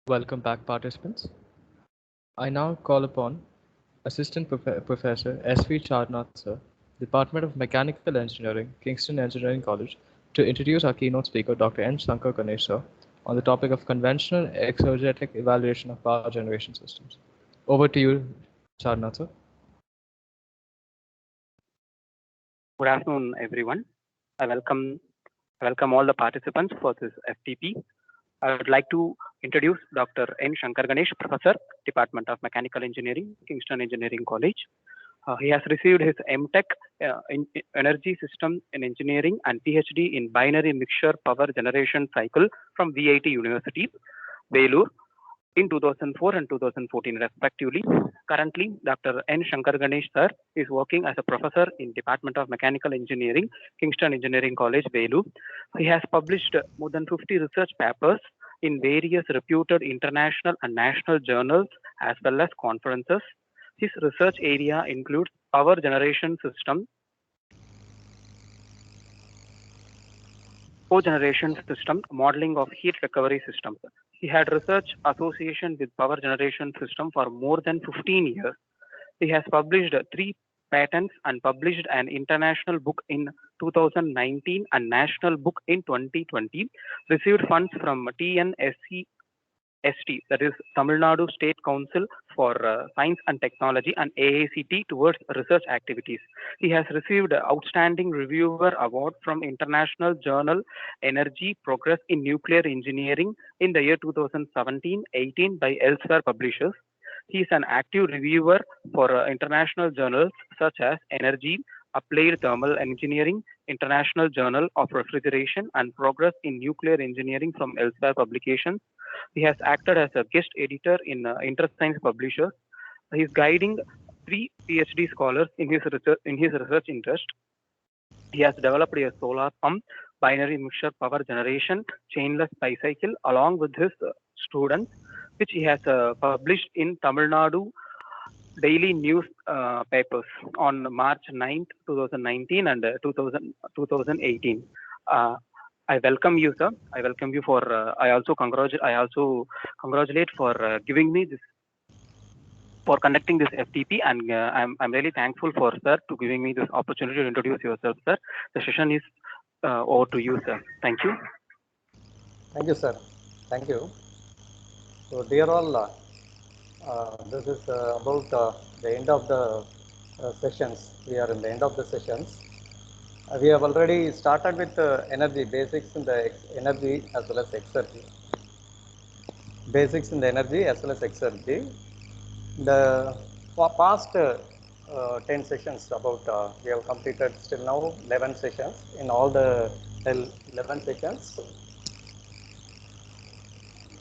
Welcome back, participants. I now call upon Assistant Professor S.V. Charnath, sir, Department of Mechanical Engineering, Kingston Engineering College, to introduce our keynote speaker, Dr.N.Shankar Ganesh, sir, on the topic of conventional exergetic evaluation of power generation systems. Over to you, Charnath, sir. Good afternoon, everyone. I welcome all the participants for this FTP. I would like to introduce Dr. N. Shankar Ganesh, Professor, Department of Mechanical Engineering, Kingston Engineering College. He has received his MTech in Energy System in Engineering and PhD in Binary Mixture Power Generation Cycle from VIT University, Vellore, in 2004 and 2014 respectively. Currently, Dr. N. Shankar Ganesh sir is working as a professor in Department of Mechanical Engineering, Kingston Engineering College, Vellore. He has published more than 50 research papers in various reputed international and national journals as well as conferences. His research area includes power generation system, cogeneration system, modeling of heat recovery systems. He had research association with power generation system for more than 15 years. He has published 3 patents and published an international book in 2019 and national book in 2020. Received funds from TNSC ST, that is Tamil Nadu State Council for Science and Technology, and AACT towards research activities. He has received Outstanding Reviewer Award from International Journal Energy Progress in Nuclear Engineering in the year 2017-18 by Elsewhere Publishers. He is an active reviewer for international journals such as Energy, Applied Thermal Engineering, International Journal of Refrigeration, and Progress in Nuclear Engineering from Elsewhere Publications. He has acted as a guest editor in InterScience Publishers. He is guiding 3 PhD scholars in his research interest. He has developed a solar pump, binary mixture power generation, chainless bicycle along with his students, which he has published in Tamil Nadu daily news papers on March 9th, 2019 and 2018. I welcome you, sir. I welcome you for. I also congratulate for giving me this, for conducting this FTP, and I'm really thankful for sir to giving me this opportunity to introduce yourself, sir. The session is over to you, sir. Thank you. Thank you, sir. Thank you. So, dear all, this is about the end of the sessions. We are in the end of the sessions. We have already started with energy basics in the energy as well as exergy. Basics in the energy as well as exergy. The past 10 sessions about we have completed still now 11 sessions. In all the 11 sessions,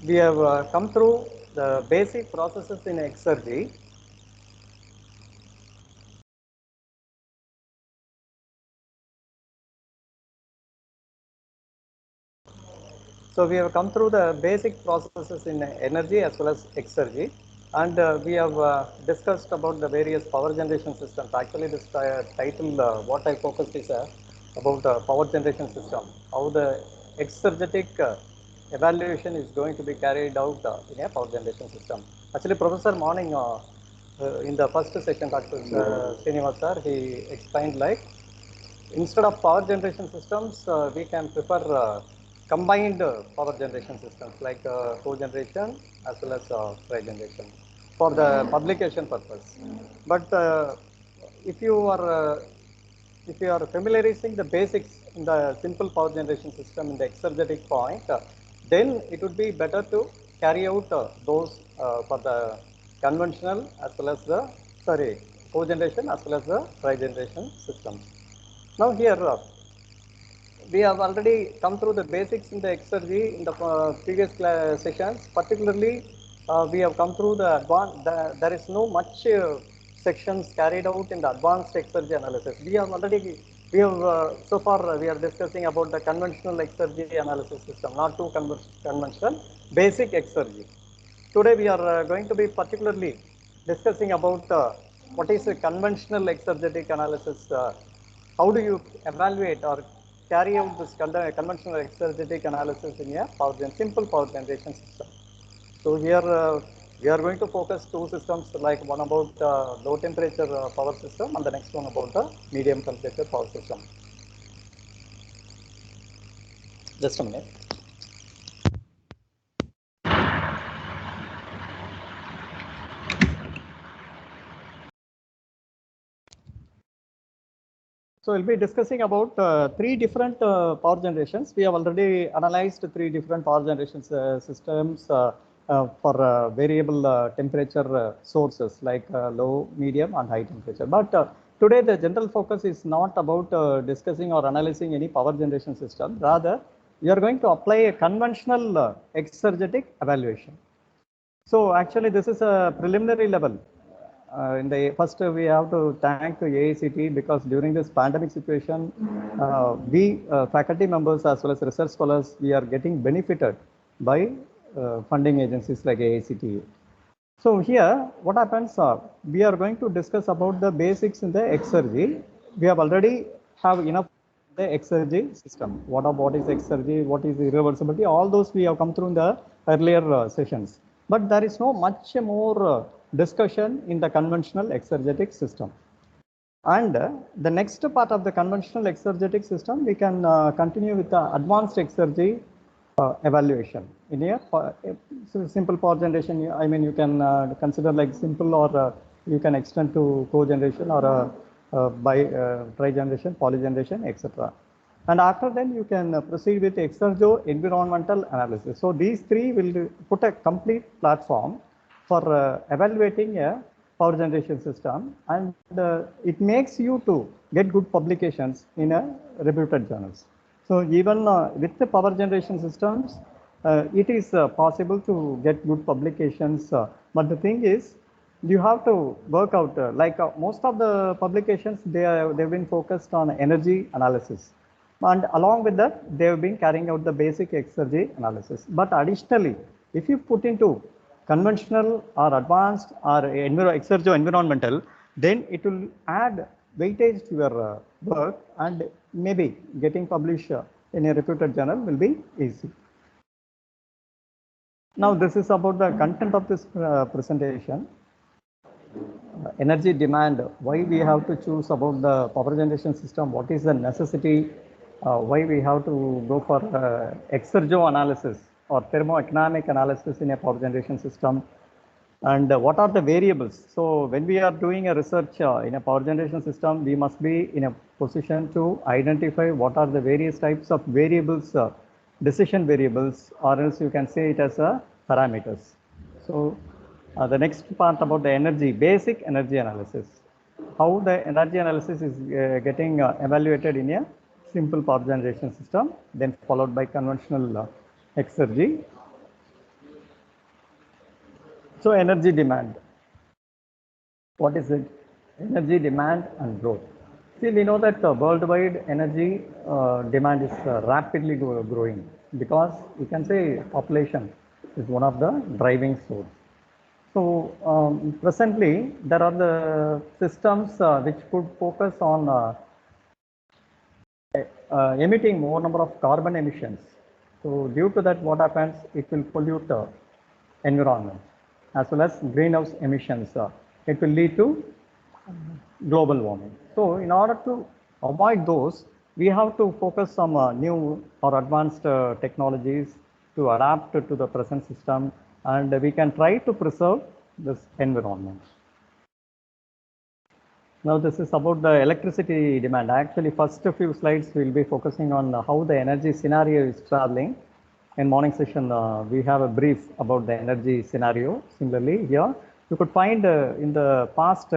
we have come through the basic processes in Exergy. So we have come through the basic processes in energy as well as Exergy, and we have discussed about the various power generation systems. Actually, this title, what I focused is about power generation system, how the exergetic evaluation is going to be carried out in a power generation system. Actually, Professor Morning in the first session, Dr. Srinivas sir, he explained like instead of power generation systems, we can prefer combined power generation systems like cogeneration as well as trigeneration for the publication purpose. But if you are familiarizing the basics in the simple power generation system in the exergetic point, then it would be better to carry out those for the conventional as well as the cogeneration as well as the trigeneration system. Now here we have already come through the basics in the Exergy in the previous sessions. Particularly, we have come through the advanced. There is no much sections carried out in the advanced Exergy analysis. We have so far we are discussing about the conventional Exergy analysis system, not too conventional, basic Exergy. Today we are going to be particularly discussing about what is a conventional exergetic analysis. How do you evaluate or carry out this conventional exergetic analysis in a simple power generation system? So here we are going to focus two systems, like one about low temperature power system and the next one about the medium temperature power system. Just a minute. So we'll be discussing about three different power generations. We have already analyzed three different power generation systems for variable temperature sources like low, medium and high temperature. But today the general focus is not about discussing or analyzing any power generation system. Rather, we are going to apply a conventional exergetic evaluation. So actually this is a preliminary level. In the first, we have to thank AICT because during this pandemic situation, we faculty members as well as research scholars, we are getting benefited by funding agencies like AICT. So here, what happens? We are going to discuss about the basics in the Exergy. We have already have enough the Exergy system. What is Exergy? What is irreversibility? All those we have come through in the earlier sessions. But there is no much more discussion in the conventional exergetic system. And the next part of the conventional exergetic system, we can continue with the advanced exergy evaluation. In here, simple power generation, I mean, you can consider like simple, or you can extend to cogeneration or trigeneration, polygeneration, etc. And after then, you can proceed with exergo environmental analysis. So these three will put a complete platform for evaluating a power generation system, and it makes you to get good publications in a reputed journals. So even with the power generation systems, it is possible to get good publications. But the thing is, you have to work out, most of the publications, they've been focused on energy analysis. And along with that, they've been carrying out the basic exergy analysis. But additionally, if you put into conventional or advanced or exergo environmental, then it will add weightage to your work, and maybe getting published in a reputed journal will be easy. Now this is about the content of this presentation. Energy demand, why we have to choose about the power generation system, what is the necessity, why we have to go for exergo analysis or thermoeconomic analysis in a power generation system, and what are the variables. So when we are doing a research in a power generation system, we must be in a position to identify what are the various types of variables, decision variables, or else you can say it as parameters. So the next part about the energy, basic energy analysis, how the energy analysis is getting evaluated in a simple power generation system, then followed by conventional exergy. So energy demand, what is it? Energy demand and growth. See, we know that worldwide energy demand is rapidly growing, because you can say population is one of the driving source. So presently, there are the systems which could focus on emitting more number of carbon emissions. So due to that, what happens? It will pollute the environment as well as greenhouse emissions. It will lead to global warming. So in order to avoid those, we have to focus on new or advanced technologies to adapt to the present system, and we can try to preserve this environment. Now this is about the electricity demand. Actually, first few slides we will be focusing on how the energy scenario is traveling. In morning session, we have a brief about the energy scenario. Similarly, here you could find in the past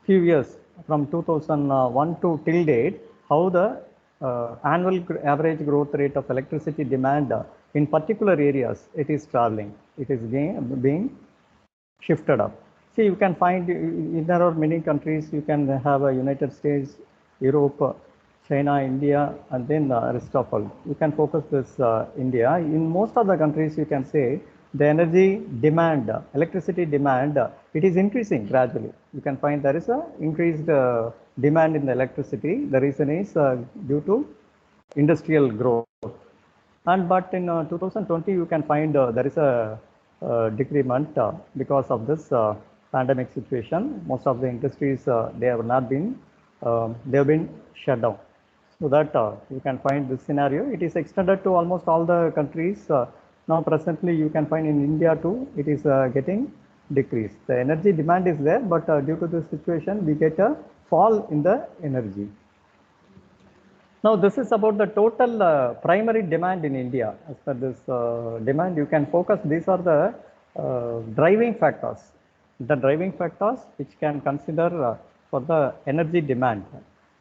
few years, from 2001 to till date, how the annual average growth rate of electricity demand in particular areas, it is traveling. It is being shifted up. See, you can find, there are many countries, you can have a United States, Europe, China, India, and then rest of all. You can focus this India. In most of the countries, you can say the energy demand, electricity demand, it is increasing gradually. You can find there is a increased demand in the electricity. The reason is due to industrial growth. But in 2020, you can find there is a decrement because of this pandemic situation. Most of the industries they have not been they have been shut down. So that you can find this scenario. It is extended to almost all the countries. Now presently you can find in India too. It is getting decreased. The energy demand is there, but due to this situation, we get a fall in the energy. Now this is about the total primary demand in India. As per this demand, you can focus. These are the driving factors. The driving factors which can consider for the energy demand.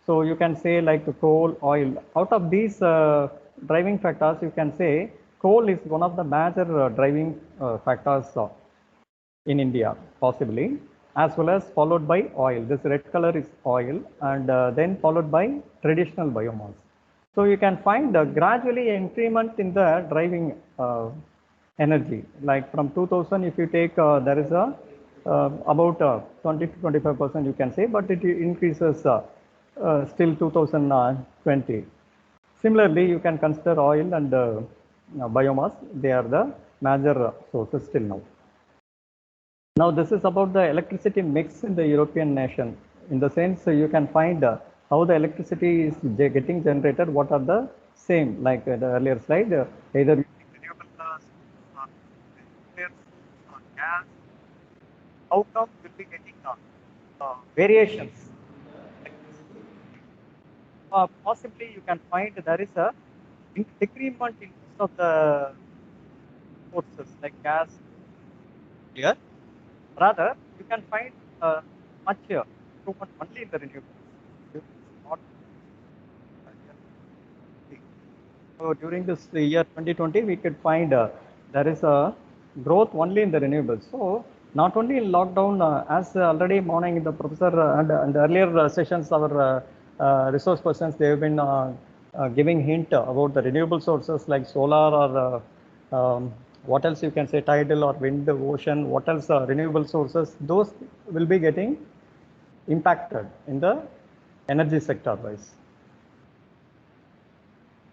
So you can say like coal, oil. Out of these driving factors, you can say coal is one of the major driving factors in India, possibly, as well as followed by oil. This red color is oil, and then followed by traditional biomass. So you can find gradually increment in the driving energy. Like from 2000, if you take, there is a about 20 to 25% you can say, but it increases still 2020. Similarly, you can consider oil and biomass. They are the major sources still now. Now this is about the electricity mix in the European nation. In the sense, you can find how the electricity is getting generated. What are the same, like the earlier slide, either using renewable or nuclear or gas. How come will be getting variations? Possibly you can find there is a decrement in most of the sources like gas. Here, rather you can find much improvement only in the renewables. Not so during this year 2020, we could find there is a growth only in the renewables. So not only in lockdown, as already morning the professor and earlier sessions, our resource persons, they have been giving hint about the renewable sources like solar or what else you can say, tidal or wind, ocean, what else renewable sources, those will be getting impacted in the energy sector wise.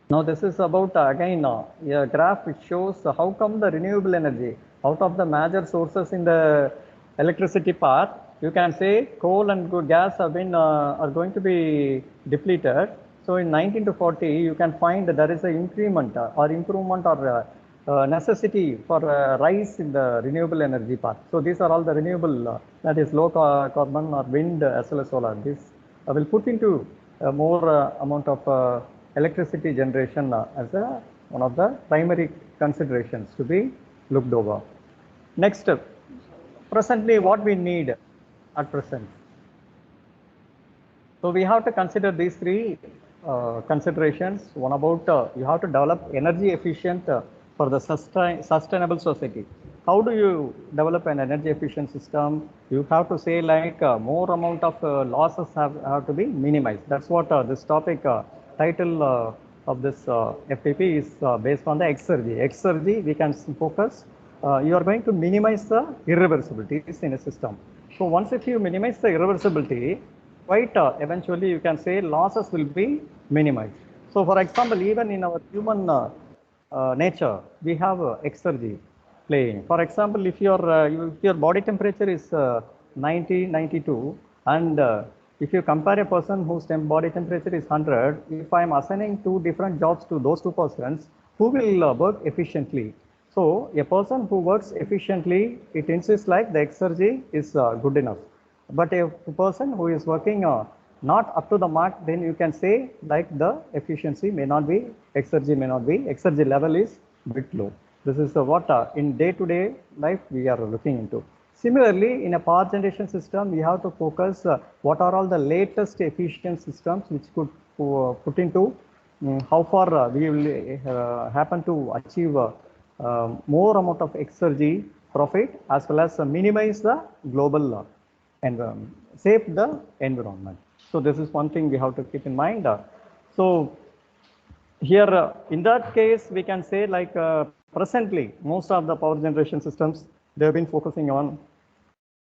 Now this is about again a graph which shows how come the renewable energy out of the major sources in the electricity part, you can say coal and gas have been are going to be depleted. So in 19 to 40, you can find that there is an increment or improvement or necessity for rise in the renewable energy part. So these are all the renewable that is low carbon or wind as well as solar. This will put into more amount of electricity generation as one of the primary considerations to be looked over. Next, presently what we need at present. So we have to consider these three considerations. One about you have to develop energy efficient for the sustainable society. How do you develop an energy efficient system? You have to say like more amount of losses have to be minimized. That's what this topic title of this FDP is based on the Exergy. Exergy, we can focus. You are going to minimize the irreversibilities in a system. So once if you minimize the irreversibility, quite eventually you can say losses will be minimized. So for example, even in our human nature, we have exergy playing. For example, if your body temperature is 90, 92, and if you compare a person whose body temperature is 100, if I am assigning two different jobs to those two persons, who will work efficiently? So a person who works efficiently, it insists like the exergy is good enough. But a person who is working not up to the mark, then you can say like the efficiency may not be, exergy level is bit low. This is what in day-to-day life we are looking into. Similarly, in a power generation system, we have to focus what are all the latest efficient systems which could put into how far we will happen to achieve more amount of exergy profit as well as minimize the global environment, save the environment. So this is one thing we have to keep in mind. So here in that case, we can say like presently, most of the power generation systems, they have been focusing on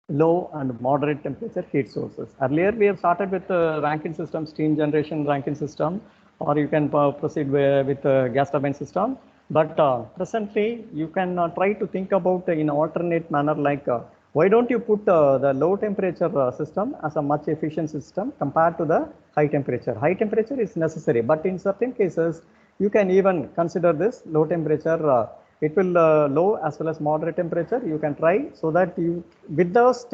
low and moderate temperature heat sources. Earlier, we have started with Rankine system, steam generation Rankine system, or you can proceed with gas turbine system. But presently, you can try to think about in alternate manner like why don't you put the low temperature system as a much efficient system compared to the high temperature. High temperature is necessary, but in certain cases, you can even consider this low temperature. It will low as well as moderate temperature. You can try so that you with those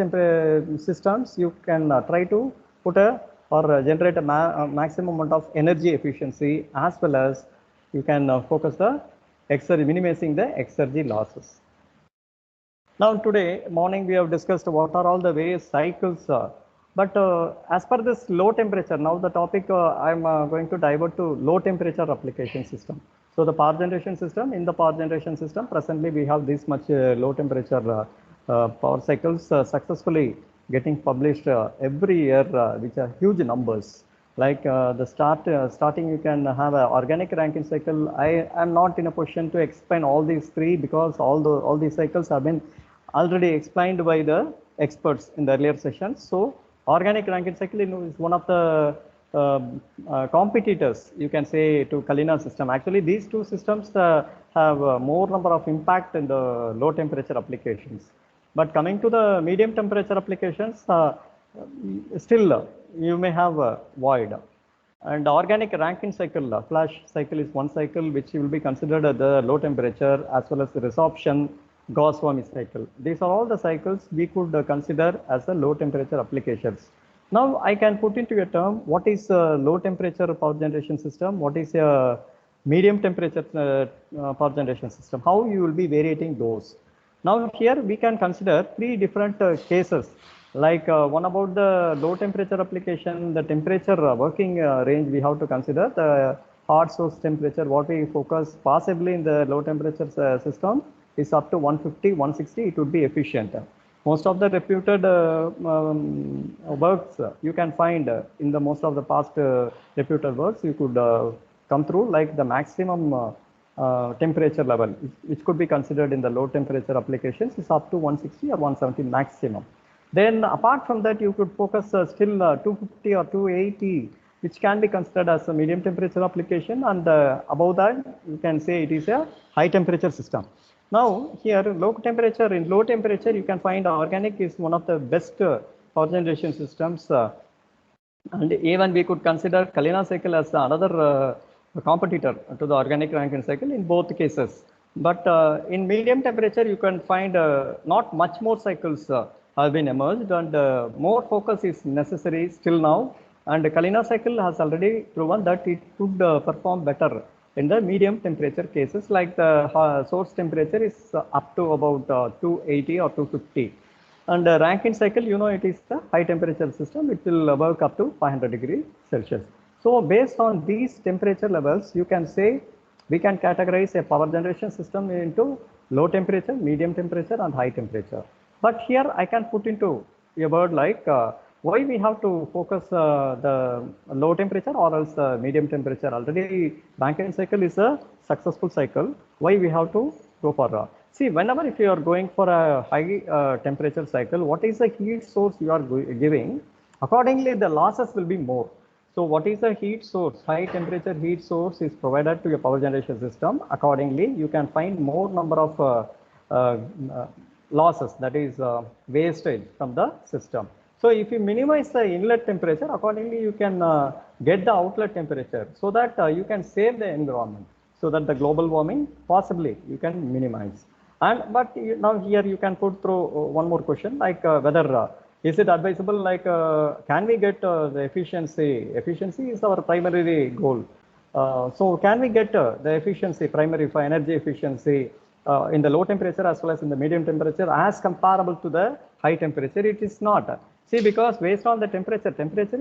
systems you can try to put a or generate a maximum amount of energy efficiency as well as you can focus the exergy, minimizing the exergy losses. Now today morning we have discussed what are all the various cycles, but as per this low temperature, now the topic I'm going to divert to low temperature application system. So the power generation system, in the power generation system presently we have this much low temperature power cycles successfully getting published every year, which are huge numbers. Like the starting you can have an organic Rankine cycle. I am not in a position to explain all these three because all these cycles have been already explained by the experts in the earlier sessions. So organic Rankine cycle is one of the competitors, you can say, to Kalina system. Actually, these two systems have more number of impact in the low temperature applications. But coming to the medium temperature applications, still you may have a void. And organic Rankine cycle, flash cycle is one cycle which will be considered at the low temperature, as well as the resorption Goswami cycle. These are all the cycles we could consider as the low temperature applications. Now I can put into a term what is a low temperature power generation system, what is a medium temperature power generation system, how you will be variating those. Now here we can consider three different cases, like one about the low temperature application, the temperature working range we have to consider, the hot source temperature, what we focus possibly in the low temperature system is up to 150, 160, it would be efficient. Most of the reputed works you can find in the most of the past reputed works, you could come through like the maximum temperature level, which could be considered in the low temperature applications is up to 160 or 170 maximum. Then apart from that, you could focus still 250 or 280, which can be considered as a medium temperature application, and above that, you can say it is a high temperature system. Now here low temperature, in low temperature, you can find organic is one of the best power generation systems. And even we could consider Kalina cycle as another competitor to the organic Rankine cycle in both cases. But in medium temperature, you can find not much more cycles have been emerged, and more focus is necessary still now. And Kalina cycle has already proven that it could perform better in the medium temperature cases, like the source temperature is up to about 280 or 250. And Rankine cycle, you know, it is the high temperature system. It will work up to 500 degrees Celsius. So based on these temperature levels, you can say we can categorize a power generation system into low temperature, medium temperature, and high temperature. But here I can put into a word like why we have to focus the low temperature or else medium temperature. Already Rankine cycle is a successful cycle. Why we have to go for see, whenever if you are going for a high temperature cycle, what is the heat source you are giving? Accordingly, the losses will be more. So what is the heat source? High temperature heat source is provided to your power generation system. Accordingly, you can find more number of losses, that is wastage from the system. So if you minimize the inlet temperature, accordingly you can get the outlet temperature so that you can save the environment, so that the global warming possibly you can minimize. And but now here you can put through one more question, like whether is it advisable, like can we get the efficiency? Efficiency is our primary goal. So can we get the efficiency primary for energy efficiency in the low temperature as well as in the medium temperature as comparable to the high temperature? It is not. See, because based on the temperature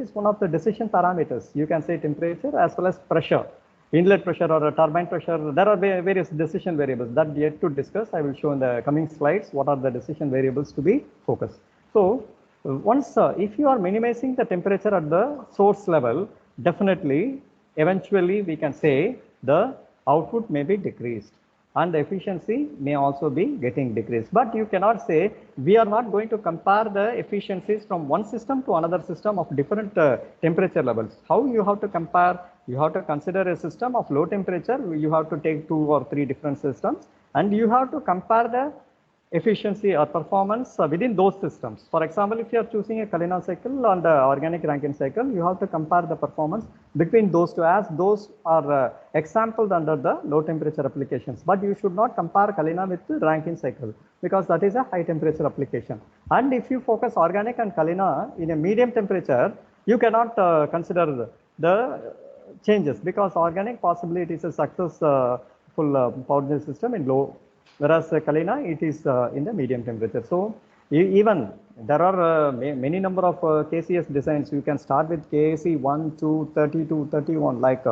is one of the decision parameters. You can say temperature as well as pressure, inlet pressure or turbine pressure. There are various decision variables that yet to discuss. I will show in the coming slides what are the decision variables to be focused. So once if you are minimizing the temperature at the source level, definitely eventually we can say the output may be decreased and the efficiency may also be getting decreased. But you cannot say we are not going to compare the efficiencies from one system to another system of different temperature levels. How you have to compare You have to consider a system of low temperature. You have to take 2 or 3 different systems, and you have to compare the efficiency or performance within those systems. For example, if you are choosing a Kalina cycle and organic Rankine cycle, you have to compare the performance between those two, as those are examples under the low temperature applications. But you should not compare Kalina with the Rankine cycle, because that is a high temperature application. And if you focus organic and Kalina in a medium temperature, you cannot consider the changes, because organic possibly it is a successful power gen system in low, whereas Kalina it is in the medium temperature. So even there are many number of KCS designs. You can start with KC 1, 2, 32, 31, like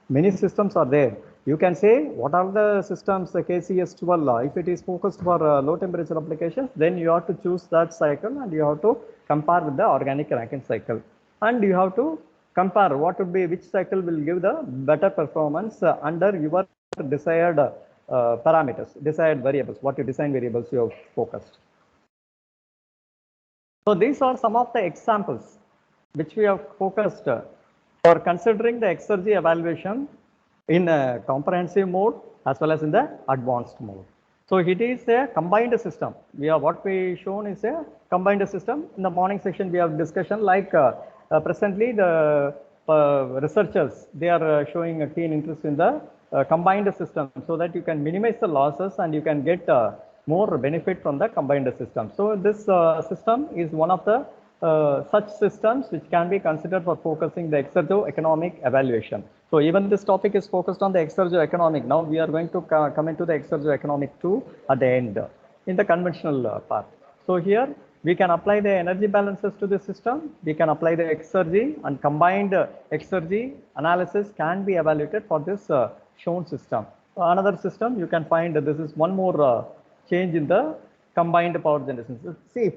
many systems are there. You can say what are the systems KCS 12, if it is focused for low temperature applications, then you have to choose that cycle and you have to compare with the organic Rankine cycle, and you have to compare what would be, which cycle will give the better performance under your desired parameters, desired variables, what your design variables you have focused. So these are some of the examples which we have focused for considering the Exergy evaluation in a comprehensive mode as well as in the advanced mode. So it is a combined system. What we shown is a combined system. In the morning session we have discussion like presently the researchers, they are showing a keen interest in the combined system, so that you can minimize the losses and you can get more benefit from the combined system. So this system is one of the such systems which can be considered for focusing the exergo-economic evaluation. So even this topic is focused on the exergo-economic. Now we are going to come into the exergo-economic 2 at the end in the conventional part. So here we can apply the energy balances to the system. We can apply the Exergy, and combined Exergy analysis can be evaluated for this shown system. Another system you can find, this is one more change in the combined power generation. See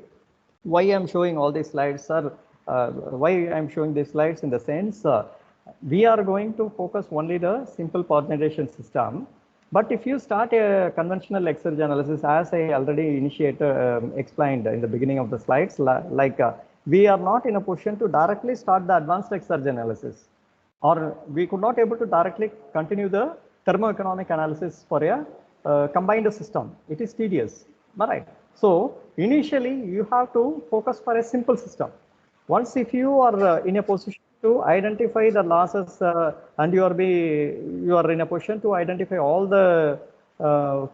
why I am showing all these slides, sir. Why I am showing these slides in the sense we are going to focus only the simple power generation system. But if you start a conventional Exergy analysis, as I already explained in the beginning of the slides, we are not in a position to directly start the advanced Exergy analysis, or we could not able to directly continue the thermoeconomic analysis for a combined system. It is tedious, right? So initially you have to focus for a simple system. Once if you are in a position to identify the losses and you are in a position to identify all the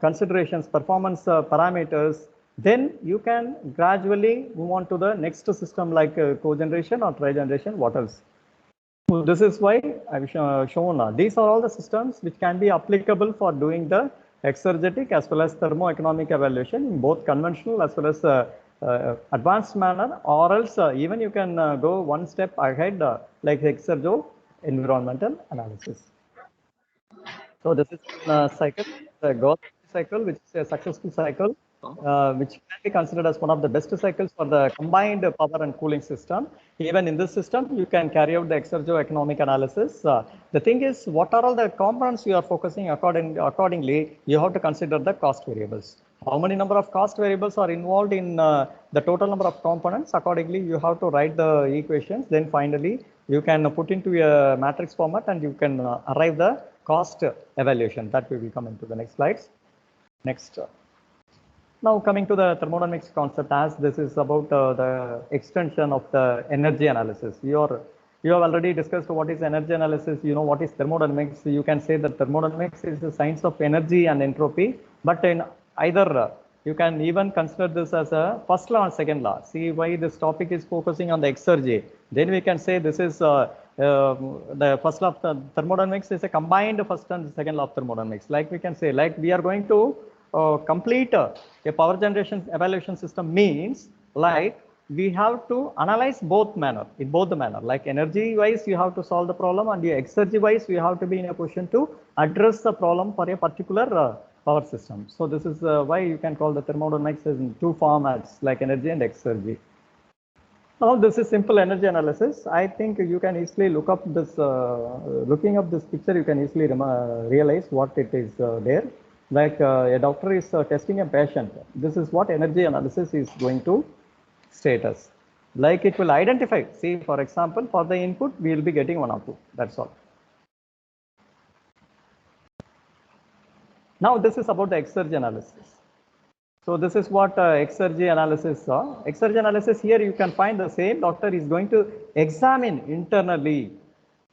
considerations, performance parameters, then you can gradually move on to the next system like cogeneration or trigeneration, what else. So this is why I've shown these are all the systems which can be applicable for doing the exergetic as well as thermoeconomic evaluation in both conventional as well as advanced manner, or else even you can go one step ahead like exergo environmental analysis. So this is a cycle, the growth cycle, which is a successful cycle, which can be considered as one of the best cycles for the combined power and cooling system. Even in this system, you can carry out the exergo-economic analysis. The thing is, what are all the components you are focusing accordingly, you have to consider the cost variables. How many number of cost variables are involved in the total number of components? Accordingly, you have to write the equations. Then finally, you can put into a matrix format and you can arrive the cost evaluation. That we will come into the next slides. Next. Now coming to the thermodynamics concept, as this is about the extension of the energy analysis. You have already discussed what is energy analysis. You know what is thermodynamics. You can say that thermodynamics is the science of energy and entropy. But in either you can even consider this as a first law and second law. See why this topic is focusing on the Exergy. Then we can say this is the first law of thermodynamics is a combined first and second law of thermodynamics. Like we can say, like we are going to complete a power generation evaluation system, means like we have to analyze both manner, in both the manner, like energy wise you have to solve the problem, and the Exergy wise we have to be in a position to address the problem for a particular power system. So this is why you can call the thermodynamics as in two formats, like energy and Exergy. Now this is simple energy analysis. I think you can easily look up this, looking up this picture, you can easily realize what it is there. Like a doctor is testing a patient. This is what energy analysis is going to state us. Like it will identify, see for example, for the input we will be getting 1 or 2, that's all. Now this is about the Exergy analysis. So this is what Exergy analysis saw. Exergy analysis, here you can find the same doctor is going to examine internally.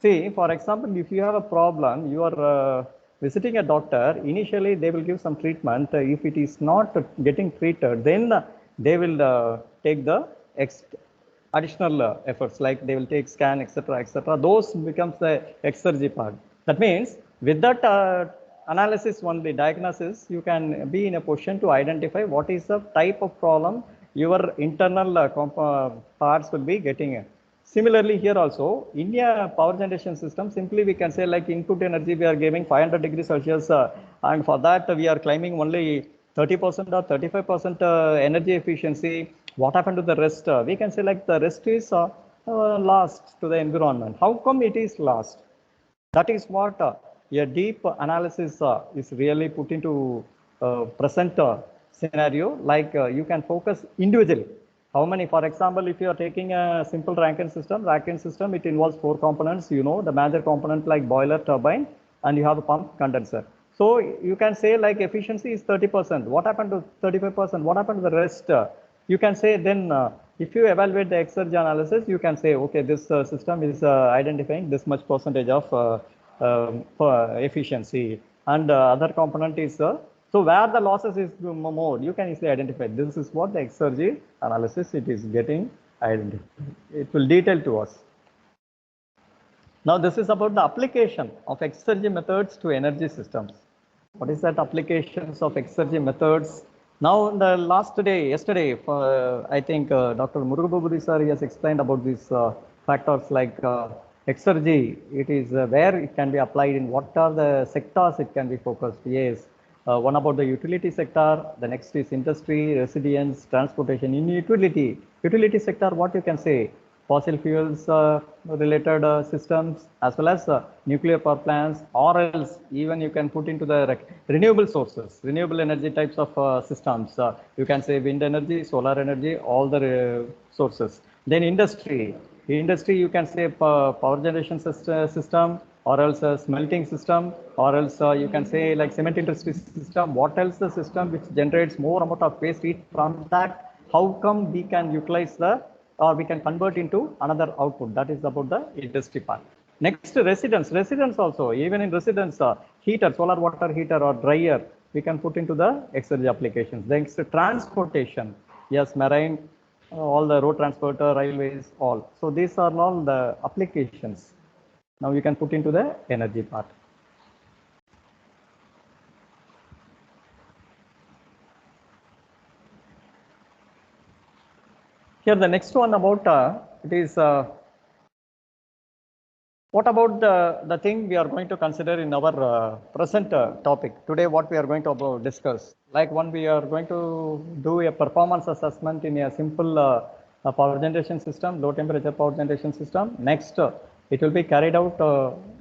See, for example, if you have a problem, you are visiting a doctor, initially they will give some treatment. If it is not getting treated, then they will take the additional efforts, like they will take scan, etc., etc. Those becomes the Exergy part. That means with that analysis, only diagnosis, you can be in a position to identify what is the type of problem your internal parts will be getting. Similarly, here also, India power generation system, simply we can say like input energy, we are giving 500 degrees Celsius, and for that we are claiming only 30% or 35% energy efficiency. What happened to the rest? We can say like the rest is lost to the environment. How come it is lost? That is what a deep analysis is really put into present scenario. Like you can focus individually. How many, for example, if you are taking a simple Rankine system, it involves 4 components. You know, the major component like boiler, turbine, and you have a pump, condenser. So you can say like efficiency is 30%. What happened to 35%? What happened to the rest? You can say then if you evaluate the Exergy analysis, you can say, okay, this system is identifying this much percentage of efficiency, and other component is so where the losses is more, you can easily identify. This is what the Exergy analysis it is getting identified. It will detail to us. Now this is about the application of Exergy methods to energy systems. What is that applications of Exergy methods? Now the last day, yesterday, I think Dr. Murugabubudi sir has explained about these factors like Exergy. It is where it can be applied, in what are the sectors it can be focused. Yes, one about the utility sector, the next is industry, residence, transportation. In utility sector, what you can say? Fossil fuels related systems, as well as nuclear power plants, or else even you can put into the renewable sources, renewable energy types of systems. You can say wind energy, solar energy, all the sources. Then industry you can say power generation system, or else a smelting system, or else you can say like cement industry system. What else the system which generates more amount of waste heat, from that how come we can utilize the, or we can convert into another output. That is about the industry part. Next, residence also, even in residence, heater, solar water heater or dryer, we can put into the Exergy applications. Next, transportation, yes, marine, all the road transport, railways, all. So these are all the applications. Now you can put into the energy part. Here the next one about it is what about the thing we are going to consider in our present topic today. What we are going to discuss, like one, we are going to do a performance assessment in a simple power generation system, low temperature power generation system. Next, it will be carried out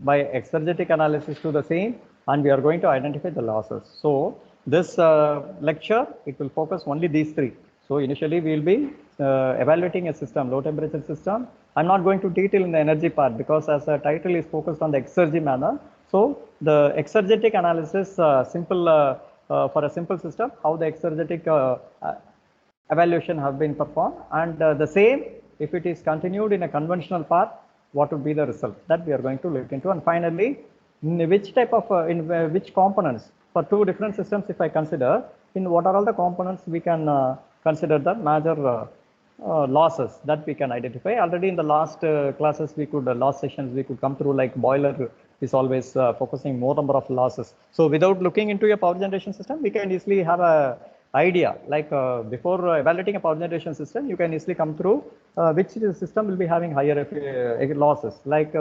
by exergetic analysis to the same, and we are going to identify the losses. So this lecture, it will focus only these 3. So initially we will be evaluating a system, low temperature system. I'm not going to detail in the energy part, because as a title is focused on the Exergy manner. So the exergetic analysis, for a simple system, how the exergetic evaluation have been performed, and the same, if it is continued in a conventional path, what would be the result, that we are going to look into. And finally, in which type of which components for 2 different systems, if I consider, in what are all the components we can consider the major losses that we can identify. Already in the last classes, we could last sessions we could come through, like boiler is always focusing more number of losses. So without looking into a power generation system, we can easily have a idea, like before evaluating a power generation system, you can easily come through which system will be having higher losses, like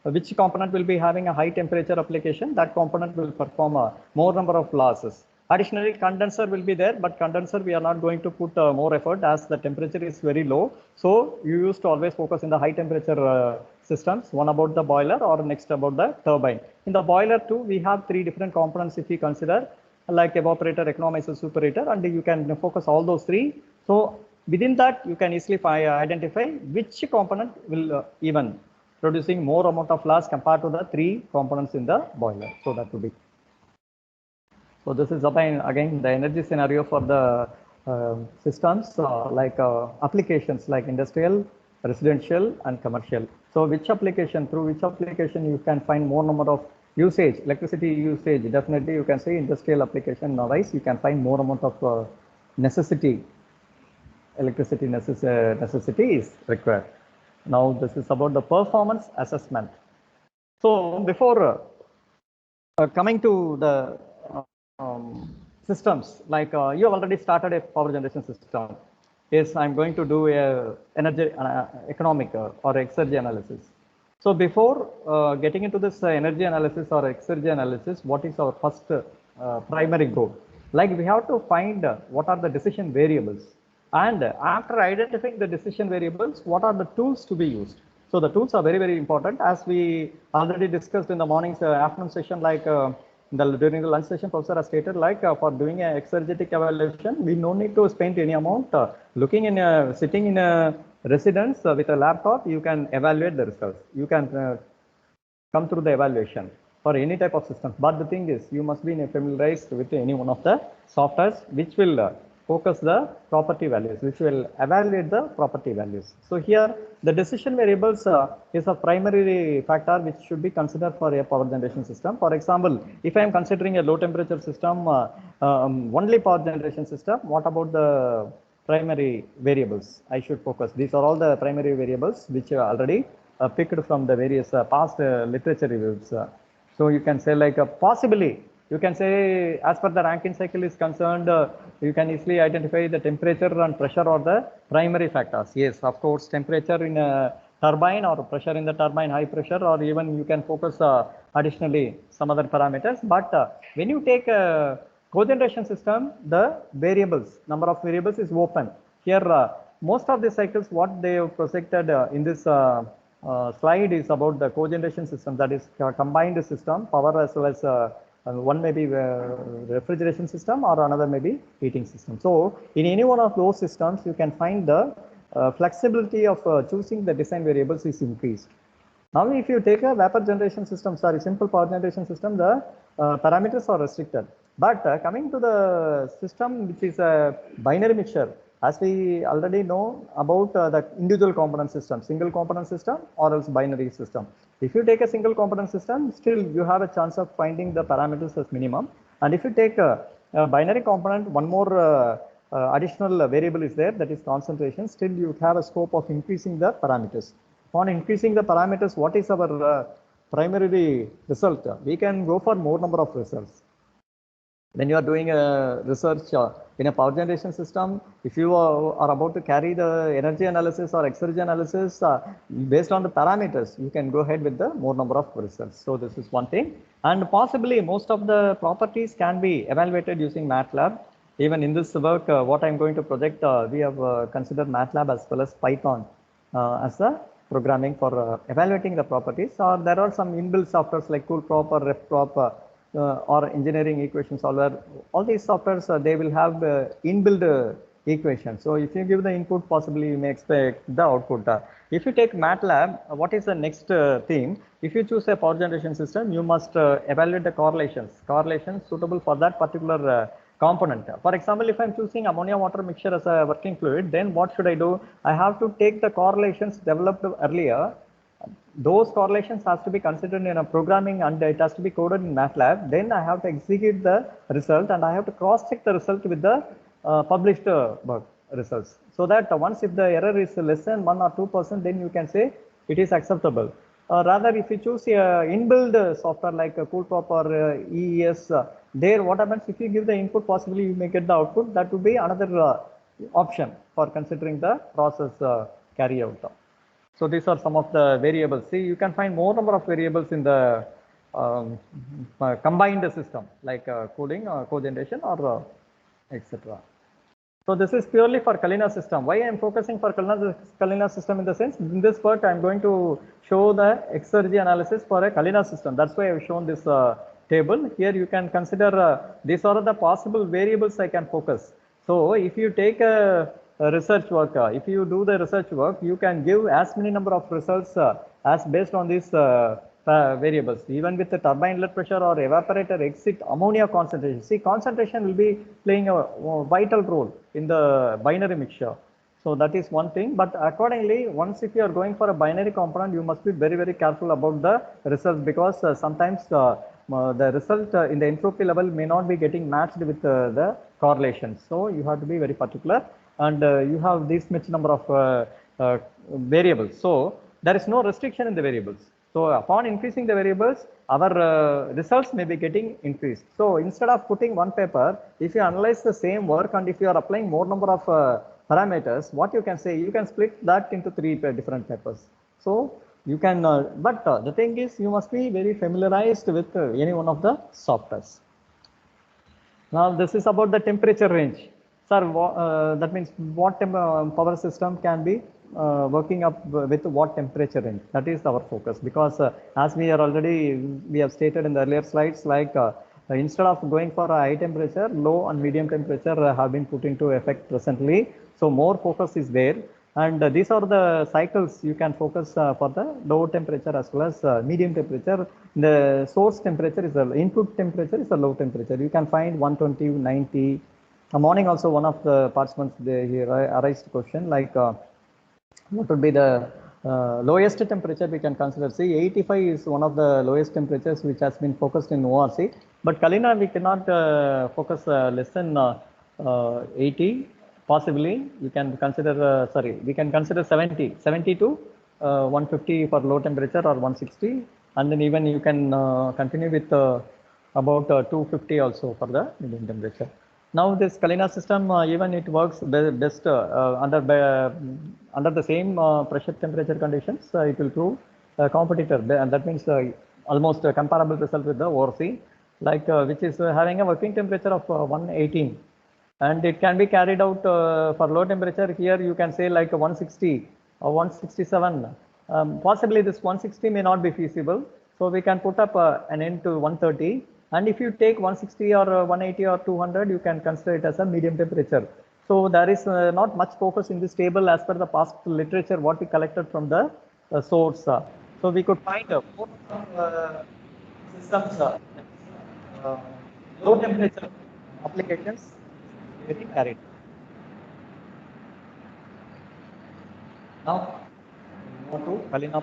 which component will be having a high temperature application, that component will perform a more number of losses. Additionally, condenser will be there, but condenser we are not going to put more effort, as the temperature is very low. So you used to always focus in the high temperature systems, one about the boiler, or next about the turbine. In the boiler too, we have 3 different components if we consider, like evaporator, economizer, superator, and you can focus all those 3. So within that, you can easily identify which component will even producing more amount of loss compared to the 3 components in the boiler. So that would be. So this is again the energy scenario for the systems like applications like industrial, residential, and commercial. So which application, through which application you can find more number of usage, electricity usage, definitely you can say industrial application wise you can find more amount of necessity, necessity is required. Now this is about the performance assessment. So before coming to the systems, like you have already started a power generation system. Yes, I'm going to do a energy economic or exergy analysis. So before getting into this energy analysis or exergy analysis, what is our first primary goal? Like we have to find what are the decision variables, and after identifying the decision variables, what are the tools to be used? So the tools are very, very important, as we already discussed in the morning's afternoon session, like during the lunch session, professor has stated, like for doing an exergetic evaluation, we no need to spend any amount. Sitting in a residence with a laptop, you can evaluate the results. You can come through the evaluation for any type of system. But the thing is, you must be familiarized with any one of the softwares which will focus the property values, which will evaluate the property values. So here, the decision variables is a primary factor which should be considered for a power generation system. For example, if I am considering a low temperature system, only power generation system, what about the primary variables I should focus? These are all the primary variables which are already picked from the various past literature reviews. So you can say, like possibly you can say, as per the Rankine cycle is concerned, you can easily identify the temperature and pressure or the primary factors. Yes, of course, temperature in a turbine or pressure in the turbine, high pressure, or even you can focus additionally some other parameters. But when you take a cogeneration system, the variables, number of variables is open. Here, most of the cycles, what they have projected in this slide is about the cogeneration system, that is combined system, power as well as one may be refrigeration system or another may be heating system. So in any one of those systems, you can find the flexibility of choosing the design variables is increased. Now, if you take a vapor generation system, simple power generation system, the parameters are restricted. But coming to the system which is a binary mixture, as we already know about the individual component system, single component system or else binary system. If you take a single component system, still you have a chance of finding the parameters as minimum. And if you take a binary component, one more additional variable is there, that is concentration. Still you have a scope of increasing the parameters. On increasing the parameters, what is our primary result? We can go for more number of results. When you are doing a research in a power generation system, if you are about to carry the energy analysis or exergy analysis based on the parameters, you can go ahead with the more number of results. So this is one thing. And possibly most of the properties can be evaluated using MATLAB. Even in this work, what I'm going to project, we have considered MATLAB as well as Python as a programming for evaluating the properties. Or there are some inbuilt softwares like CoolProp or RefProp or engineering equation solver. All these softwares, they will have inbuilt equation. So if you give the input, possibly you may expect the output. If you take MATLAB, what is the next theme? If you choose a power generation system, you must evaluate the correlations suitable for that particular component. For example, if I'm choosing ammonia water mixture as a working fluid, then what should I do? I have to take the correlations developed earlier. Those correlations has to be considered in a programming and it has to be coded in MATLAB. Then I have to execute the result and I have to cross check the result with the published results. So that once if the error is less than 1 or 2%, then you can say it is acceptable. Rather, if you choose a inbuilt software like a CoolProp or EES, there what happens, if you give the input, possibly you may get the output. That would be another option for considering the process carry out. So these are some of the variables. See, you can find more number of variables in the combined system like cooling, cogeneration, or etc. So this is purely for Kalina system. Why I am focusing for Kalina system in the sense, in this part I am going to show the exergy analysis for a Kalina system. That's why I have shown this table. Here you can consider these are the possible variables I can focus. So if you take a research work, if you do the research work, you can give as many number of results as based on these variables. Even with the turbine inlet pressure or evaporator exit ammonia concentration. See, concentration will be playing a vital role in the binary mixture. So that is one thing. But accordingly, once if you are going for a binary component, you must be very, very careful about the results, because sometimes the result in the entropy level may not be getting matched with the correlations. So you have to be very particular, and you have this much number of variables. So there is no restriction in the variables. So upon increasing the variables, our results may be getting increased. So instead of putting one paper, if you analyze the same work and if you are applying more number of parameters, what you can say, you can split that into 3 different papers. So you can, but the thing is, you must be very familiarized with any one of the softwares. Now this is about the temperature range. Sir, that means what power system can be working up with what temperature range? That is our focus, because as we have stated in the earlier slides, like instead of going for a high temperature, low and medium temperature have been put into effect presently. So more focus is there. And these are the cycles you can focus for the low temperature as well as medium temperature. The source temperature is the input temperature is the low temperature. You can find 120, 90. Morning also one of the participants he raised question like what would be the lowest temperature we can consider. See, 85 is one of the lowest temperatures which has been focused in ORC. But Kalina we cannot focus less than 80. Possibly you can consider, we can consider 70 to 150 for low temperature or 160, and then even you can continue with about 250 also for the medium temperature. Now this Kalina system, even it works best under the same pressure temperature conditions. It will prove competitor, and that means almost a comparable result with the ORC, like which is having a working temperature of 118. And it can be carried out for low temperature. Here you can say like 160 or 167. Possibly this 160 may not be feasible. So we can put up an end to 130. And if you take 160 or 180 or 200, you can consider it as a medium temperature. So there is not much focus in this table as per the past literature, what we collected from the source. So we could find four systems, low temperature applications getting carried. Now, we move to Kalina.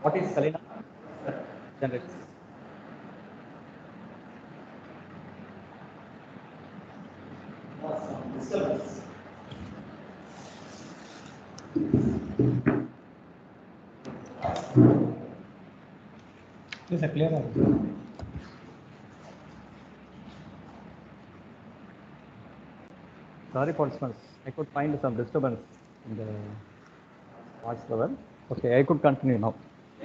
What is Kalina? Generator. Is it clear? Sorry, participants. I could find some disturbance in the voice level. Okay, I could continue now.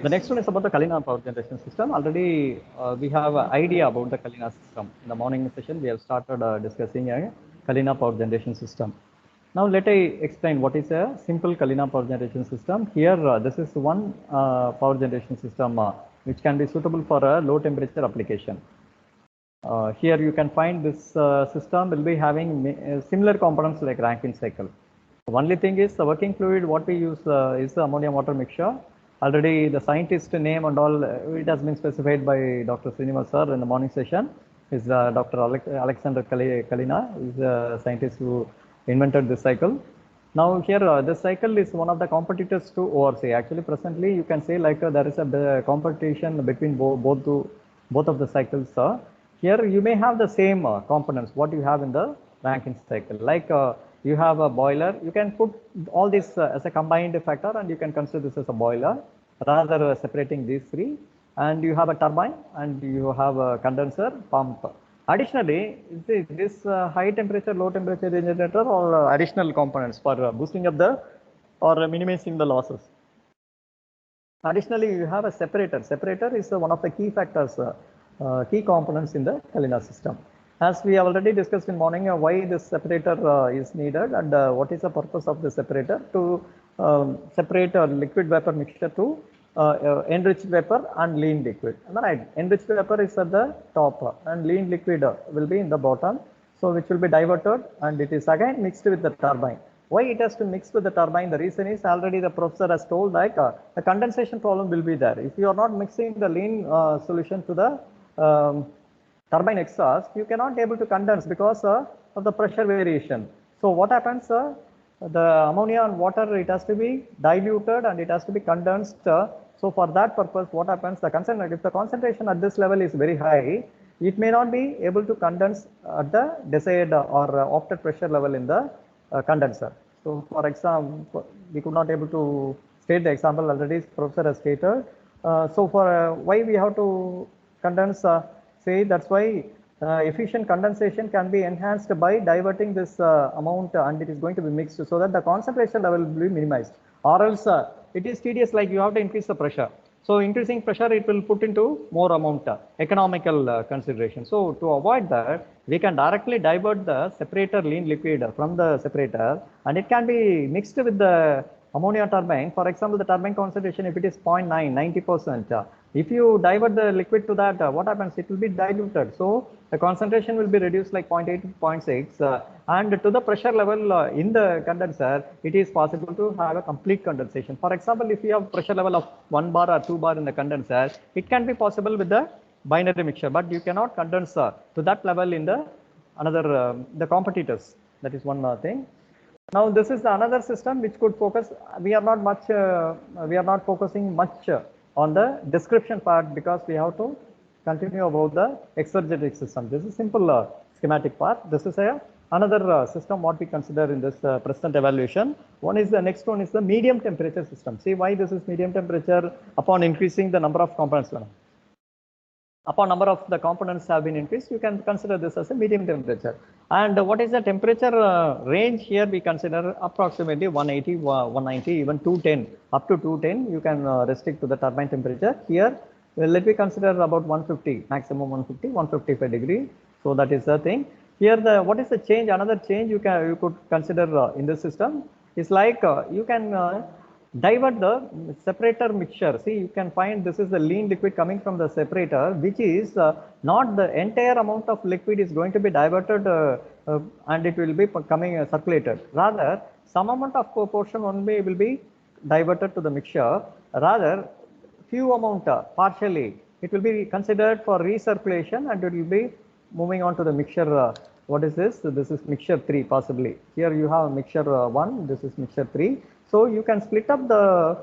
The next one is about the Kalina power generation system. Already we have an idea about the Kalina system. In the morning session, we have started discussing a Kalina power generation system. Now let I explain what is a simple Kalina power generation system. Here, this is one power generation system which can be suitable for a low temperature application. Here you can find this system will be having similar components like Rankine cycle. The only thing is the working fluid what we use is the ammonia water mixture. Already the scientist name and all, it has been specified by Dr. Srinivas sir in the morning session. Is Dr. Alexander Kalina, is a scientist who invented this cycle. Now here this cycle is one of the competitors to ORC. Actually presently you can say like there is a competition between both of the cycles. Here you may have the same components what you have in the Rankine cycle. Like you have a boiler, you can put all this as a combined factor and you can consider this as a boiler, rather separating these three. And you have a turbine and you have a condenser pump. Additionally, this high temperature, low temperature generator or additional components for boosting up the or minimizing the losses. Additionally, you have a separator. Separator is one of the key factors, key components in the Kalina system. As we have already discussed in morning, why this separator is needed and what is the purpose of the separator to separate liquid vapor mixture to enriched vapor and lean liquid. Right. Enriched vapor is at the top and lean liquid will be in the bottom. So which will be diverted and it is again mixed with the turbine. Why it has to mix with the turbine? The reason is already the professor has told, like the condensation problem will be there. If you are not mixing the lean solution to the turbine exhaust, you cannot able to condense because of the pressure variation. So what happens? The ammonia and water, it has to be diluted and it has to be condensed. So for that purpose, what happens? If the concentration at this level is very high, it may not be able to condense at the desired or opted pressure level in the condenser. So for example, we could not able to state the example already, professor has stated. So for why we have to condense, say that's why efficient condensation can be enhanced by diverting this amount and it is going to be mixed so that the concentration level will be minimized, or else it is tedious, like you have to increase the pressure. So increasing pressure, it will put into more amount economical consideration. So to avoid that, we can directly divert the separator lean liquid from the separator and it can be mixed with the ammonia turbine. For example, the turbine concentration, if it is 0.9, 90%, if you divert the liquid to that, what happens? It will be diluted. So the concentration will be reduced like 0.8 to 0.6 and to the pressure level in the condenser, it is possible to have a complete condensation. For example, if you have pressure level of 1 bar or 2 bar in the condenser, it can be possible with the binary mixture, but you cannot condense to that level in the another the competitors. That is one thing. Now this is another system which could focus. We are not much. We are not focusing much on the description part because we have to continue about the exergetic system. This is simple schematic part. This is another system what we consider in this present evaluation. One is the next one is the medium temperature system. See why this is medium temperature? Upon increasing the number of components, upon number of the components have been increased, you can consider this as a medium temperature. And what is the temperature range here? We consider approximately 180, 190, even 210, up to 210. You can restrict to the turbine temperature. Here, let me consider about 150, maximum 150, 155 degree. So that is the thing. Here, what is the change? Another change you could consider in this system is like you can divert the separator mixture. See, you can find this is the lean liquid coming from the separator, which is not the entire amount of liquid is going to be diverted and it will be coming circulated. Rather, some amount of portion only will be diverted to the mixture. Rather, few amount partially it will be considered for recirculation and it will be moving on to the mixture. What is this? So this is mixture 3 possibly. Here you have mixture 1, this is mixture 3. So you can split up the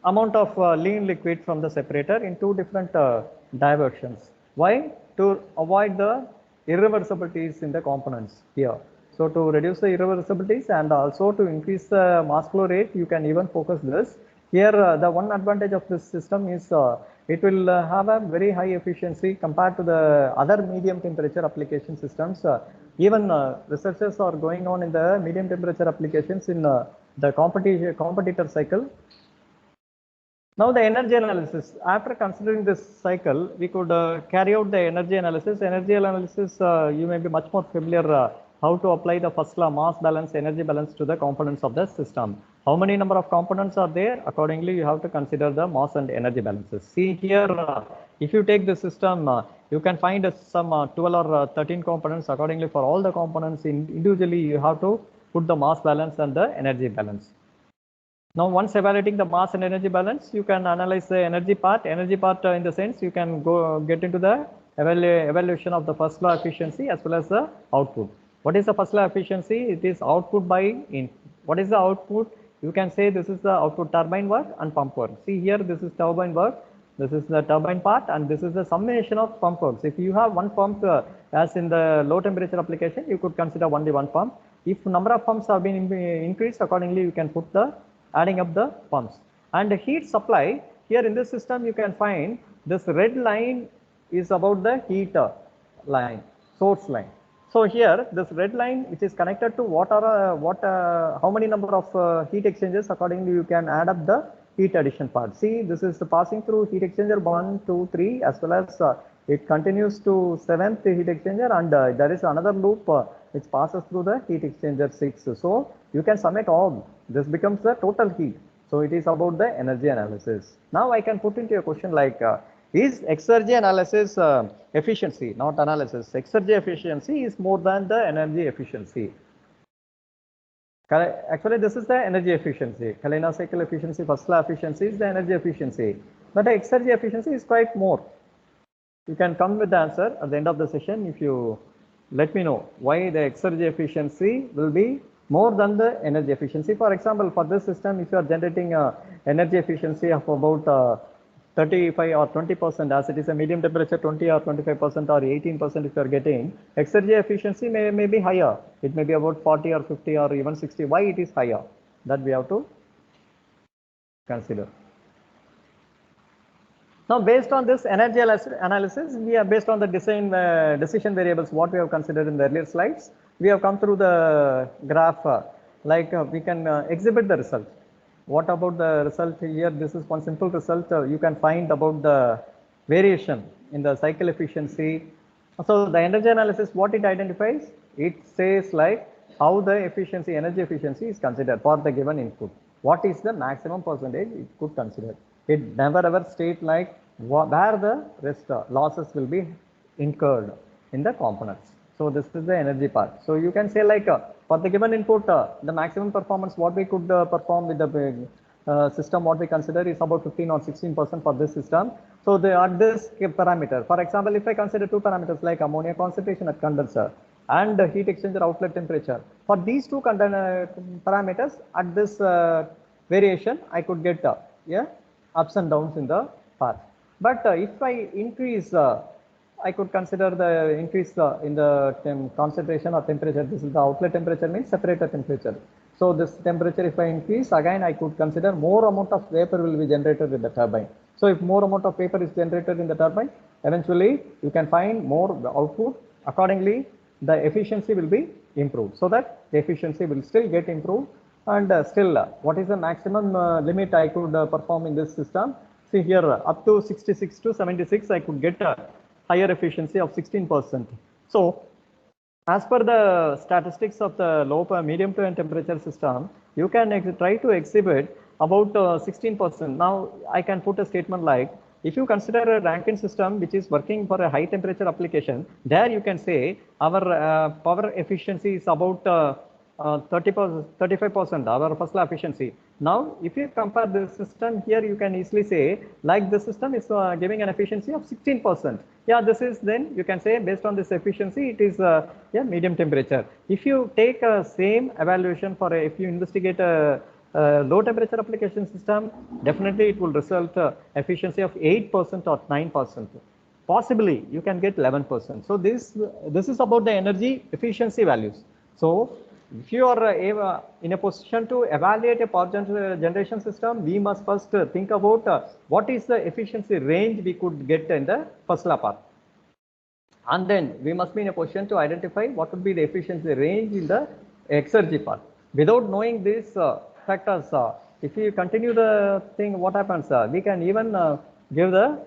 amount of lean liquid from the separator in two different diversions. Why? To avoid the irreversibilities in the components here. So to reduce the irreversibilities and also to increase the mass flow rate, you can even focus this. Here the one advantage of this system is it will have a very high efficiency compared to the other medium temperature application systems. Even researchers are going on in the medium temperature applications in the competitor cycle. Now the energy analysis. After considering this cycle, we could carry out the energy analysis. Energy analysis, you may be much more familiar how to apply the first law, mass balance, energy balance to the components of the system. How many number of components are there? Accordingly, you have to consider the mass and energy balances. See here, if you take the system, you can find some 12 or 13 components. Accordingly, for all the components individually, you have to put the mass balance and the energy balance. Now, once evaluating the mass and energy balance, you can analyze the energy part. Energy part in the sense you can get into the evaluation of the first law efficiency as well as the output. What is the first law efficiency? It is output by in. What is the output? You can say this is the output turbine work and pump work. See here, this is turbine work. This is the turbine part and this is the summation of pump works. If you have one pump as in the low temperature application, you could consider only one pump. If number of pumps have been increased, accordingly you can put the adding up the pumps. And the heat supply, here in this system you can find this red line is about the heat line, source line. So here this red line which is connected to how many number of heat exchangers, accordingly you can add up the heat addition part. See, this is passing through heat exchanger 1, 2, 3 as well as it continues to 7th heat exchanger and there is another loop which passes through the heat exchanger 6. So you can sum it all. This becomes the total heat. So it is about the energy analysis. Now I can put into a question like, is exergy analysis efficiency, not analysis. Exergy efficiency is more than the energy efficiency. Actually, this is the energy efficiency. Kalina cycle efficiency, first law efficiency is the energy efficiency. But the Exergy efficiency is quite more. You can come with the answer at the end of the session if you let me know why the Exergy efficiency will be more than the energy efficiency. For example, for this system, if you are generating energy efficiency of about 35 or 20%, as it is a medium temperature, 20 or 25% or 18% if you are getting, Exergy efficiency may be higher. It may be about 40 or 50 or even 60. Why it is higher? That we have to consider. Now, based on this energy analysis, we are based on the decision variables what we have considered in the earlier slides. We have come through the graph we can exhibit the result. What about the result here? This is one simple result. You can find about the variation in the cycle efficiency. So the energy analysis, what it identifies, it says like how the efficiency, energy efficiency is considered for the given input. What is the maximum percentage it could consider? It never ever state like where the rest losses will be incurred in the components. So this is the energy part. So you can say like for the given input, the maximum performance what we could perform with the system what we consider is about 15 or 16% for this system. So they are this parameter. For example, if I consider two parameters like ammonia concentration at condenser and heat exchanger outlet temperature, for these two parameters at this variation, I could get ups and downs in the path. But if I increase, I could consider the increase in the concentration or temperature. This is the outlet temperature, means separator temperature. So this temperature, if I increase, again I could consider more amount of vapor will be generated in the turbine. So if more amount of vapor is generated in the turbine, eventually you can find more output. Accordingly, the efficiency will be improved. So that the efficiency will still get improved. And still, what is the maximum limit I could perform in this system? See here, up to 66 to 76, I could get a higher efficiency of 16%. So, as per the statistics of the low medium to high temperature system, you can try to exhibit about 16%. Now, I can put a statement like, if you consider a Rankine system which is working for a high temperature application, there you can say our power efficiency is about 35%, our first law efficiency. Now, if you compare this system here, you can easily say like this system is giving an efficiency of 16%. Yeah, this is then you can say based on this efficiency, it is medium temperature. If you take a same evaluation for if you investigate a low temperature application system, definitely it will result efficiency of 8% or 9%. Possibly you can get 11%. So this is about the energy efficiency values. So if you are in a position to evaluate a power generation system, we must first think about what is the efficiency range we could get in the first law part. And then we must be in a position to identify what would be the efficiency range in the Exergy part. Without knowing these factors, if you continue the thing, what happens? We can even give the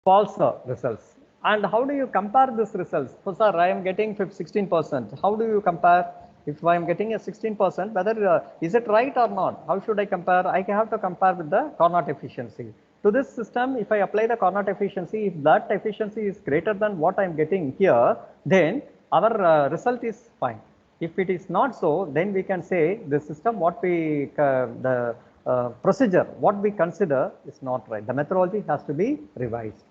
false results. And how do you compare these results? So, sir, I am getting 16%. How do you compare? If I am getting a 16%, whether is it right or not? How should I compare? I have to compare with the Carnot efficiency. To this system, if I apply the Carnot efficiency, if that efficiency is greater than what I am getting here, then our result is fine. If it is not so, then we can say the system what we the procedure what we consider is not right. The methodology has to be revised.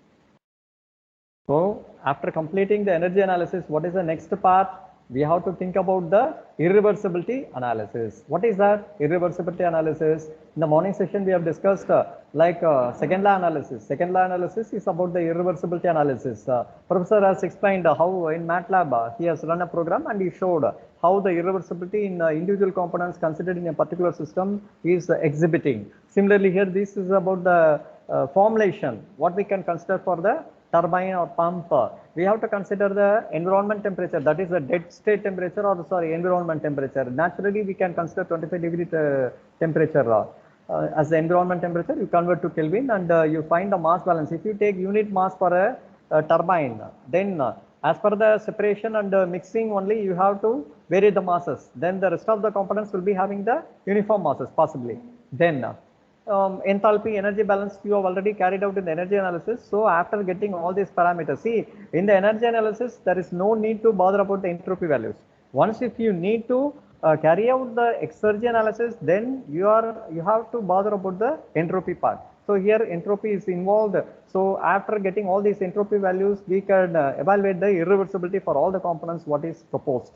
So after completing the energy analysis, what is the next part? We have to think about the irreversibility analysis. What is that irreversibility analysis? In the morning session, we have discussed second law analysis. Second law analysis is about the irreversibility analysis. Professor has explained how in MATLAB he has run a program and he showed how the irreversibility in individual components considered in a particular system is exhibiting. Similarly, here this is about the formulation, what we can consider for the turbine or pump. We have to consider the environment temperature, that is the dead state temperature or environment temperature. Naturally, we can consider 25-degree temperature as the environment temperature. You convert to Kelvin and you find the mass balance. If you take unit mass for a turbine, then as per the separation and mixing only, you have to vary the masses. Then the rest of the components will be having the uniform masses possibly. Then enthalpy, energy balance, you have already carried out in the energy analysis. So after getting all these parameters, see in the energy analysis, there is no need to bother about the entropy values. Once if you need to carry out the exergy analysis, then you have to bother about the entropy part. So here entropy is involved. So after getting all these entropy values, we can evaluate the irreversibility for all the components what is proposed.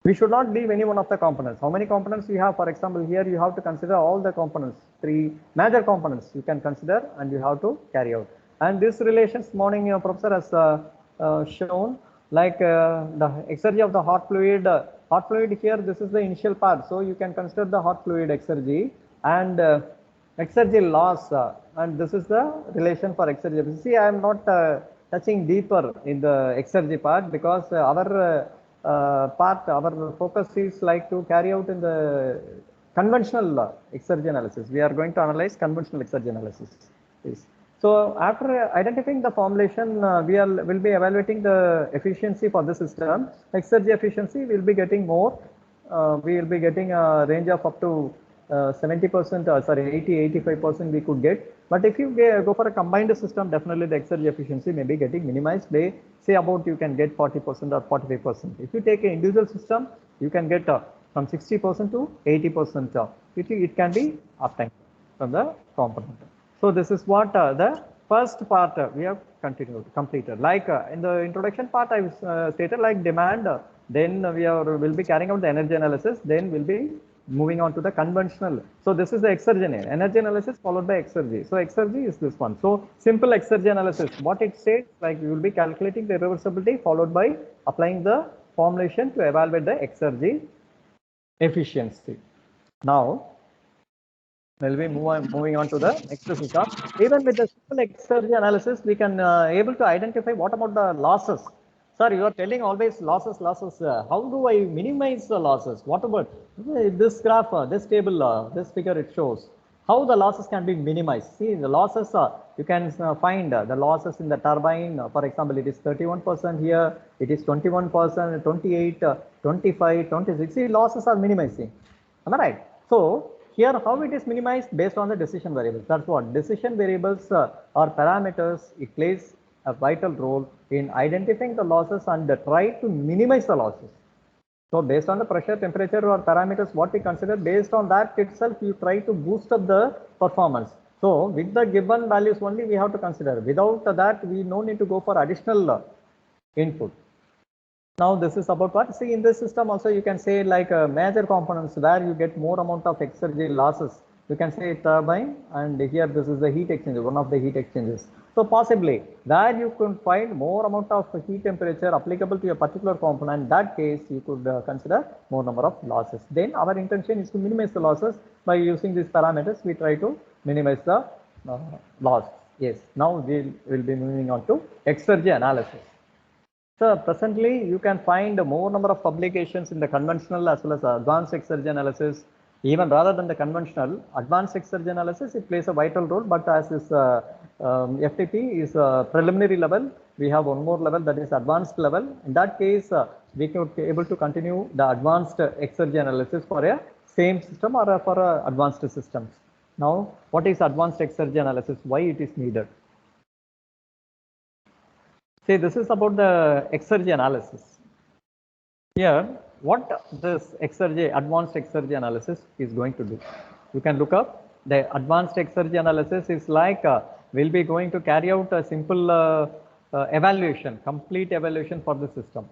We should not leave any one of the components. How many components you have? For example, here you have to consider all the components, 3 major components you can consider, and you have to carry out. And this relations morning professor has shown, like the exergy of the hot fluid. Hot fluid here, this is the initial part. So you can consider the hot fluid exergy and exergy loss, and this is the relation for exergy. See, I am not touching deeper in the exergy part because our our focus is like to carry out in the conventional exergy analysis. We are going to analyze conventional exergy analysis. Yes. So after identifying the formulation, will be evaluating the efficiency for the system. Exergy efficiency will be getting more. We will be getting a range of up to 70%, sorry, 80-85% we could get. But if you go for a combined system, definitely the exergy efficiency may be getting minimized. They say about you can get 40% or 45%. If you take an individual system, you can get from 60% to 80%. It can be uptime from the component. So this is what the first part we have completed. Like in the introduction part, I stated like demand. Then will be carrying out the energy analysis. Then we'll be moving on to the conventional. So this is the exergy energy analysis followed by exergy. So exergy is this one. So simple exergy analysis. What it states, like we will be calculating the reversibility followed by applying the formulation to evaluate the exergy efficiency. Now we'll be moving on to the next system. Even with the simple exergy analysis, we can able to identify what about the losses. Sir, you are telling always losses. How do I minimize the losses? What about this graph, this table, this figure it shows how the losses can be minimized. See, the losses, you can find the losses in the turbine. For example, it is 31% here, it is 21%, 28, 25, 26. See, losses are minimizing. Am I right? So here, how it is minimized based on the decision variables. That's what decision variables or parameters. It plays a vital role in identifying the losses and try to minimize the losses. So based on the pressure, temperature or parameters, what we consider, based on that itself, you try to boost up the performance. So with the given values only we have to consider. Without that, we no need to go for additional input. Now this is about what? See, in this system also you can say like major components where you get more amount of exergy losses. You can say turbine, and here this is the heat exchanger, one of the heat exchangers. So possibly where you could find more amount of heat temperature applicable to a particular component, in that case you could consider more number of losses. Then our intention is to minimize the losses by using these parameters. We try to minimize the loss. Yes. Now we will be moving on to exergy analysis. So presently you can find more number of publications in the conventional as well as advanced exergy analysis. Even rather than the conventional, advanced exergy analysis, it plays a vital role. But as this FDP is a preliminary level, we have one more level, that is advanced level. In that case, we could be able to continue the advanced exergy analysis for a same system or for advanced systems. Now, what is advanced exergy analysis? Why it is needed? See, this is about the exergy analysis. Here, what this advanced exergy analysis is going to do. You can look up the advanced exergy analysis is like we'll be going to carry out a simple evaluation, complete evaluation for the system.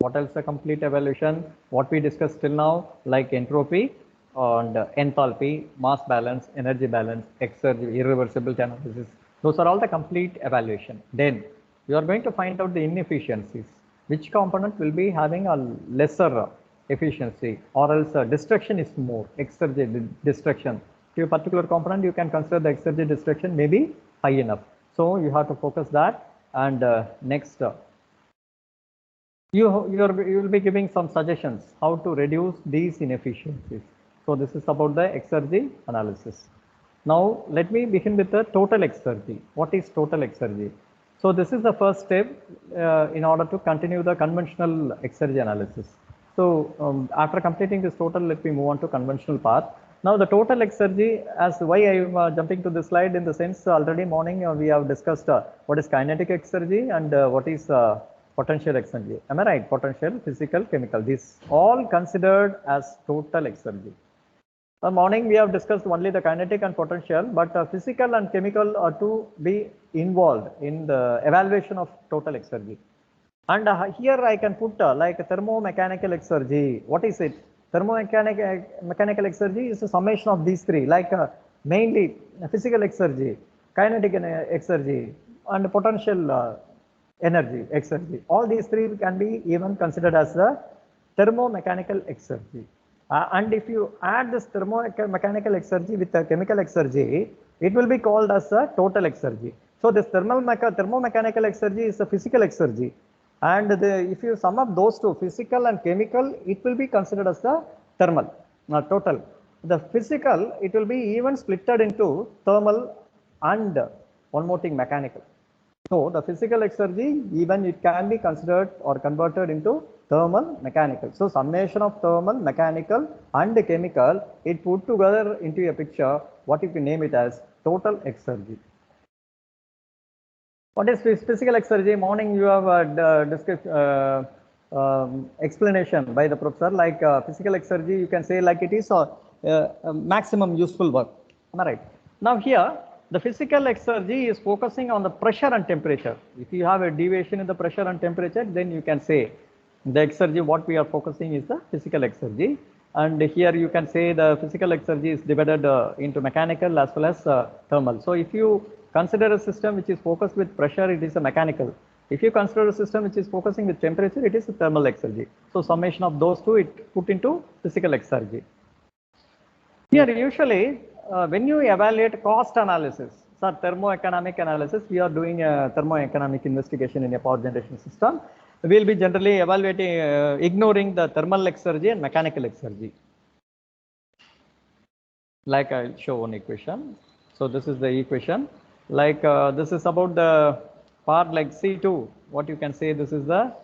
What else a complete evaluation? What we discussed till now, like entropy and enthalpy, mass balance, energy balance, exergy, irreversibility analysis. Those are all the complete evaluation. Then you are going to find out the inefficiencies. Which component will be having a lesser efficiency, or else destruction is more, exergy destruction. To a particular component, you can consider the exergy destruction may be high enough. So you have to focus that. And next, you will be giving some suggestions how to reduce these inefficiencies. So this is about the exergy analysis. Now let me begin with the total exergy. What is total exergy? So this is the first step in order to continue the conventional exergy analysis. So after completing this total, let me move on to conventional part. Now the total exergy, as why I am jumping to this slide, in the sense already morning we have discussed what is kinetic exergy and what is potential exergy. Am I right? Potential, physical, chemical. These all considered as total exergy. Morning we have discussed only the kinetic and potential, but physical and chemical are to be involved in the evaluation of total exergy. And here I can put like thermomechanical exergy. What is it? Thermomechanical exergy is a summation of these three, like mainly physical exergy, kinetic exergy, and potential energy exergy. All these three can be even considered as the thermomechanical exergy. And if you add this thermomechanical exergy with the chemical exergy, it will be called as a total exergy. So this thermomechanical exergy is a physical exergy. And if you sum up those two, physical and chemical, it will be considered as the thermal, total. The physical, it will be even splitted into thermal and one more thing, mechanical. So the physical exergy, even it can be considered or converted into thermal, mechanical. So summation of thermal, mechanical and chemical, it put together into a picture, what if you name it as total exergy. What is physical exergy? Morning you have discussed explanation by the professor, like physical exergy, you can say like it is a maximum useful work. Am I right? Now here, the physical exergy is focusing on the pressure and temperature. If you have a deviation in the pressure and temperature, then you can say the exergy, what we are focusing is the physical exergy. And here you can say the physical exergy is divided into mechanical as well as thermal. So if you consider a system which is focused with pressure, it is a mechanical. If you consider a system which is focusing with temperature, it is a thermal exergy. So summation of those two, it put into physical exergy. Here usually when you evaluate cost analysis, so thermoeconomic analysis, we are doing a thermoeconomic investigation in a power generation system. We will be generally evaluating, ignoring the thermal exergy and mechanical exergy. Like I'll show one equation. So this is the equation. Like this is about the part like C2. What you can say, this is the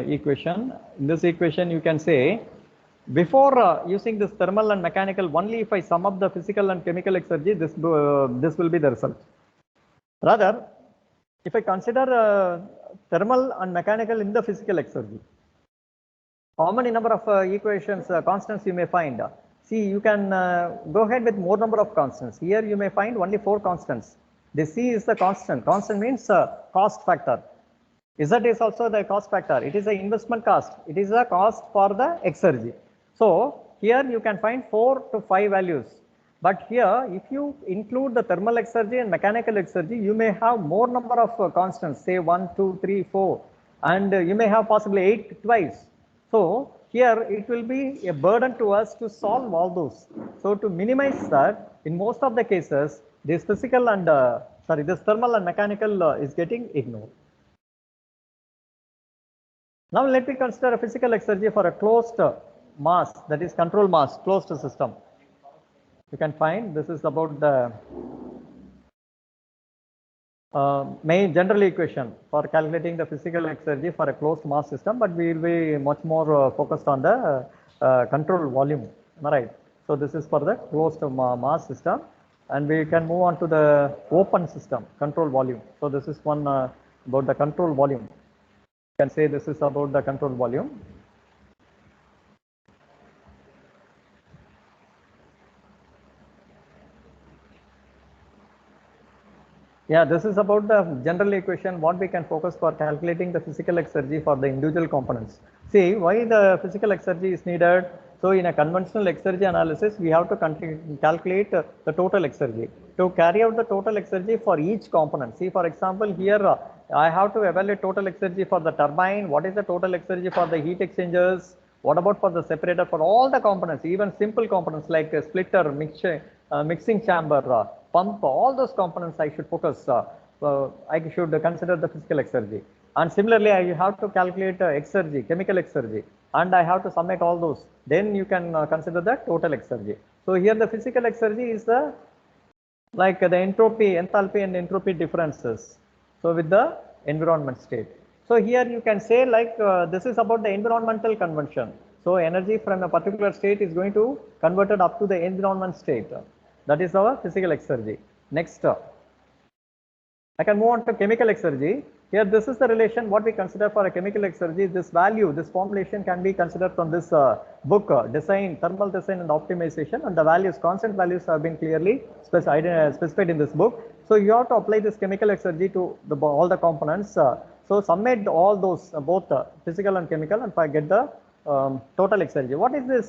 equation. In this equation, you can say, before using this thermal and mechanical, only if I sum up the physical and chemical exergy, this will be the result. Rather, if I consider thermal and mechanical in the physical exergy, how many number of equations, constants you may find? See, you can go ahead with more number of constants. Here you may find only 4 constants. The C is the constant. Constant means cost factor. Z is also the cost factor. It is the investment cost. It is the cost for the exergy. So here you can find 4 to 5 values. But here, if you include the thermal exergy and mechanical exergy, you may have more number of constants, say 1, 2, 3, 4, and you may have possibly 8 twice. So here it will be a burden to us to solve all those. So to minimize that, in most of the cases, this physical and this thermal and mechanical is getting ignored. Now let me consider a physical exergy for a closed mass, that is control mass, closed system. You can find this is about the main general equation for calculating the physical exergy for a closed mass system, but we will be much more focused on the control volume. Right. So this is for the closed mass system, and we can move on to the open system, control volume. So this is one about the control volume. You can say this is about the control volume. Yeah, this is about the general equation, what we can focus for calculating the physical exergy for the individual components. See, why the physical exergy is needed? So in a conventional exergy analysis, we have to calculate the total exergy. To carry out the total exergy for each component. See, for example, here I have to evaluate total exergy for the turbine. What is the total exergy for the heat exchangers? What about for the separator? For all the components, even simple components like a splitter, mixing chamber, pump, all those components I should focus, I should consider the physical exergy. And similarly, I have to calculate exergy, chemical exergy, and I have to summate all those. Then you can consider the total exergy. So here the physical exergy is the like the entropy, enthalpy and entropy differences. So with the environment state. So here you can say like this is about the environmental conversion. So energy from a particular state is going to convert it up to the environment state. That is our physical exergy. Next, I can move on to chemical exergy. Here, this is the relation what we consider for a chemical exergy. This value, this formulation can be considered from this book, design, thermal design and optimization, and the values, constant values have been clearly specified in this book. So you have to apply this chemical exergy to all the components. So summate all those, both physical and chemical, and get the total exergy. What is this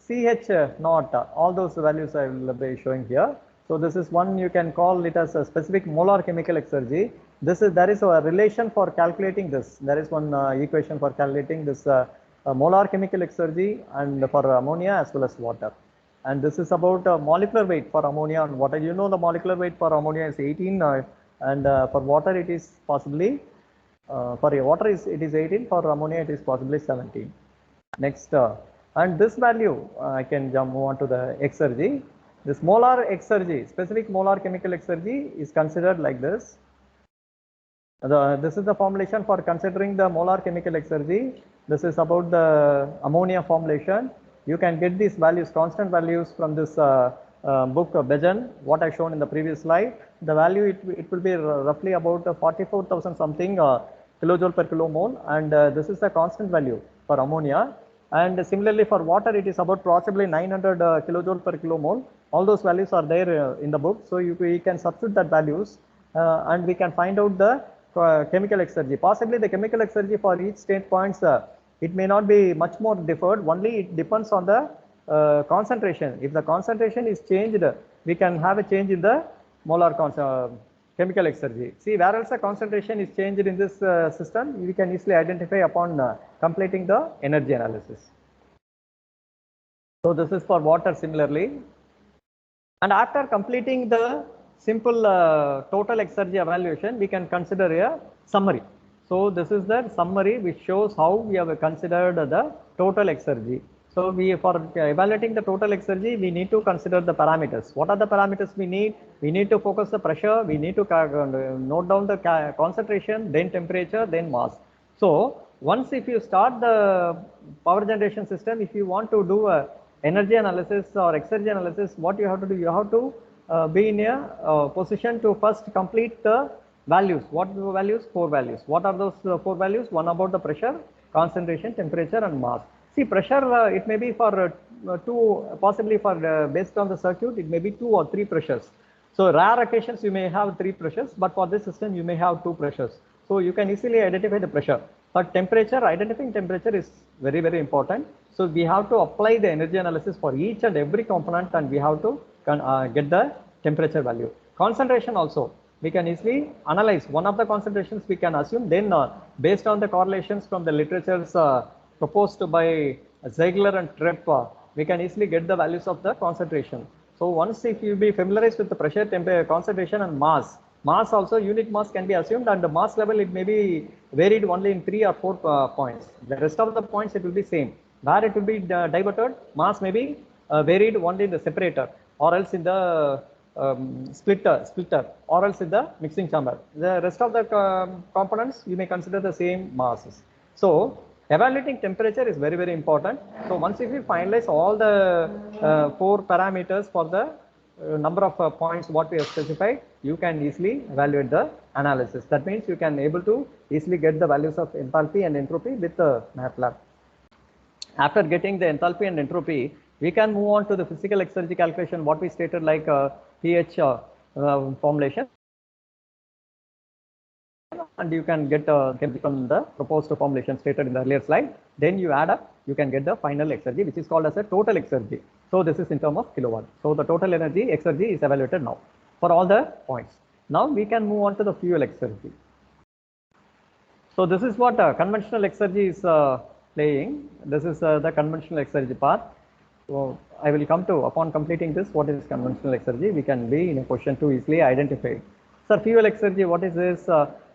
CH naught? All those values I will be showing here. So this is one, you can call it as a specific molar chemical exergy. There is a relation for calculating this. There is one equation for calculating this molar chemical exergy and for ammonia as well as water. And this is about molecular weight for ammonia and water. You know the molecular weight for ammonia is 18 and for water it is possibly, for water it is 18, for ammonia it is possibly 17. Next, and this value, I can move on to the exergy. This molar exergy, specific molar chemical exergy is considered like this. This is the formulation for considering the molar chemical exergy. This is about the ammonia formulation. You can get these values, constant values from this book Bejan, what I shown in the previous slide. The value, it will be roughly about 44,000 something kilojoule per kilomole, and this is the constant value for ammonia. And similarly for water, it is about possibly 900 kilojoule per kilomole. All those values are there in the book. So we can substitute that values and we can find out the chemical exergy. Possibly the chemical exergy for each state points, it may not be much more differed. Only it depends on the concentration. If the concentration is changed, we can have a change in the molar chemical exergy. See, where else the concentration is changed in this system, we can easily identify upon completing the energy analysis. So this is for water similarly. And after completing the simple total exergy evaluation, we can consider a summary. So this is the summary which shows how we have considered the total exergy. So for evaluating the total exergy, we need to consider the parameters. What are the parameters we need? We need to focus the pressure, we need to note down the concentration, then temperature, then mass. So once if you start the power generation system, if you want to do a energy analysis or exergy analysis, what you have to do, you have to be in a position to first complete the values. What values? 4 values. What are those 4 values? One about the pressure, concentration, temperature and mass. See, pressure, it may be for possibly for based on the circuit, it may be 2 or 3 pressures. So rare occasions you may have 3 pressures, but for this system you may have 2 pressures. So you can easily identify the pressure. But temperature, identifying temperature is very, very important. So we have to apply the energy analysis for each and every component, and we have to get the temperature value. Concentration also, we can easily analyze one of the concentrations we can assume, then based on the correlations from the literatures proposed by Ziegler and Trepp, we can easily get the values of the concentration. So once if you be familiarized with the pressure, temperature, concentration and mass also, unit mass can be assumed, and the mass level it may be varied only in 3 or 4 points. The rest of the points it will be same. Where it will be diverted, mass may be varied only in the separator or else in the splitter or else in the mixing chamber. The rest of the components you may consider the same masses. So evaluating temperature is very, very important. So once if you finalize all the 4 parameters for the number of points what we have specified, you can easily evaluate the analysis. That means you can able to easily get the values of enthalpy and entropy with MATLAB. After getting the enthalpy and entropy, we can move on to the physical exergy calculation, what we stated like pH formulation, and you can get from the proposed formulation stated in the earlier slide. Then you add up, you can get the final exergy, which is called as a total exergy. So this is in terms of kilowatt. So the total energy exergy is evaluated now for all the points. Now we can move on to the fuel exergy. So this is what conventional exergy is playing. This is the conventional exergy part. So I will come to, upon completing this, what is conventional exergy, we can be in a position to easily identify. Sir, fuel exergy, what is this?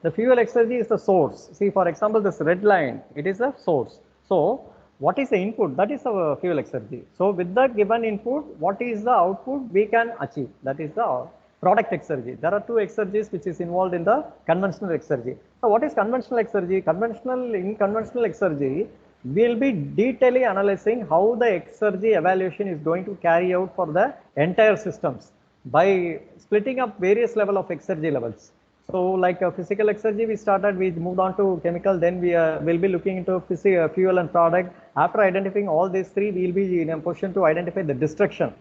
The fuel exergy is the source. See, for example, this red line, it is the source. So what is the input? That is our fuel exergy. So with the given input, what is the output we can achieve? That is the product exergy. There are 2 exergies which is involved in the conventional exergy. So what is conventional exergy? In conventional exergy, we will be detailing analyzing how the exergy evaluation is going to carry out for the entire systems by splitting up various level of exergy levels. So like physical exergy we started, we moved on to chemical, then we will be looking into fuel and product. After identifying all these three, we will be in a position to identify the destruction.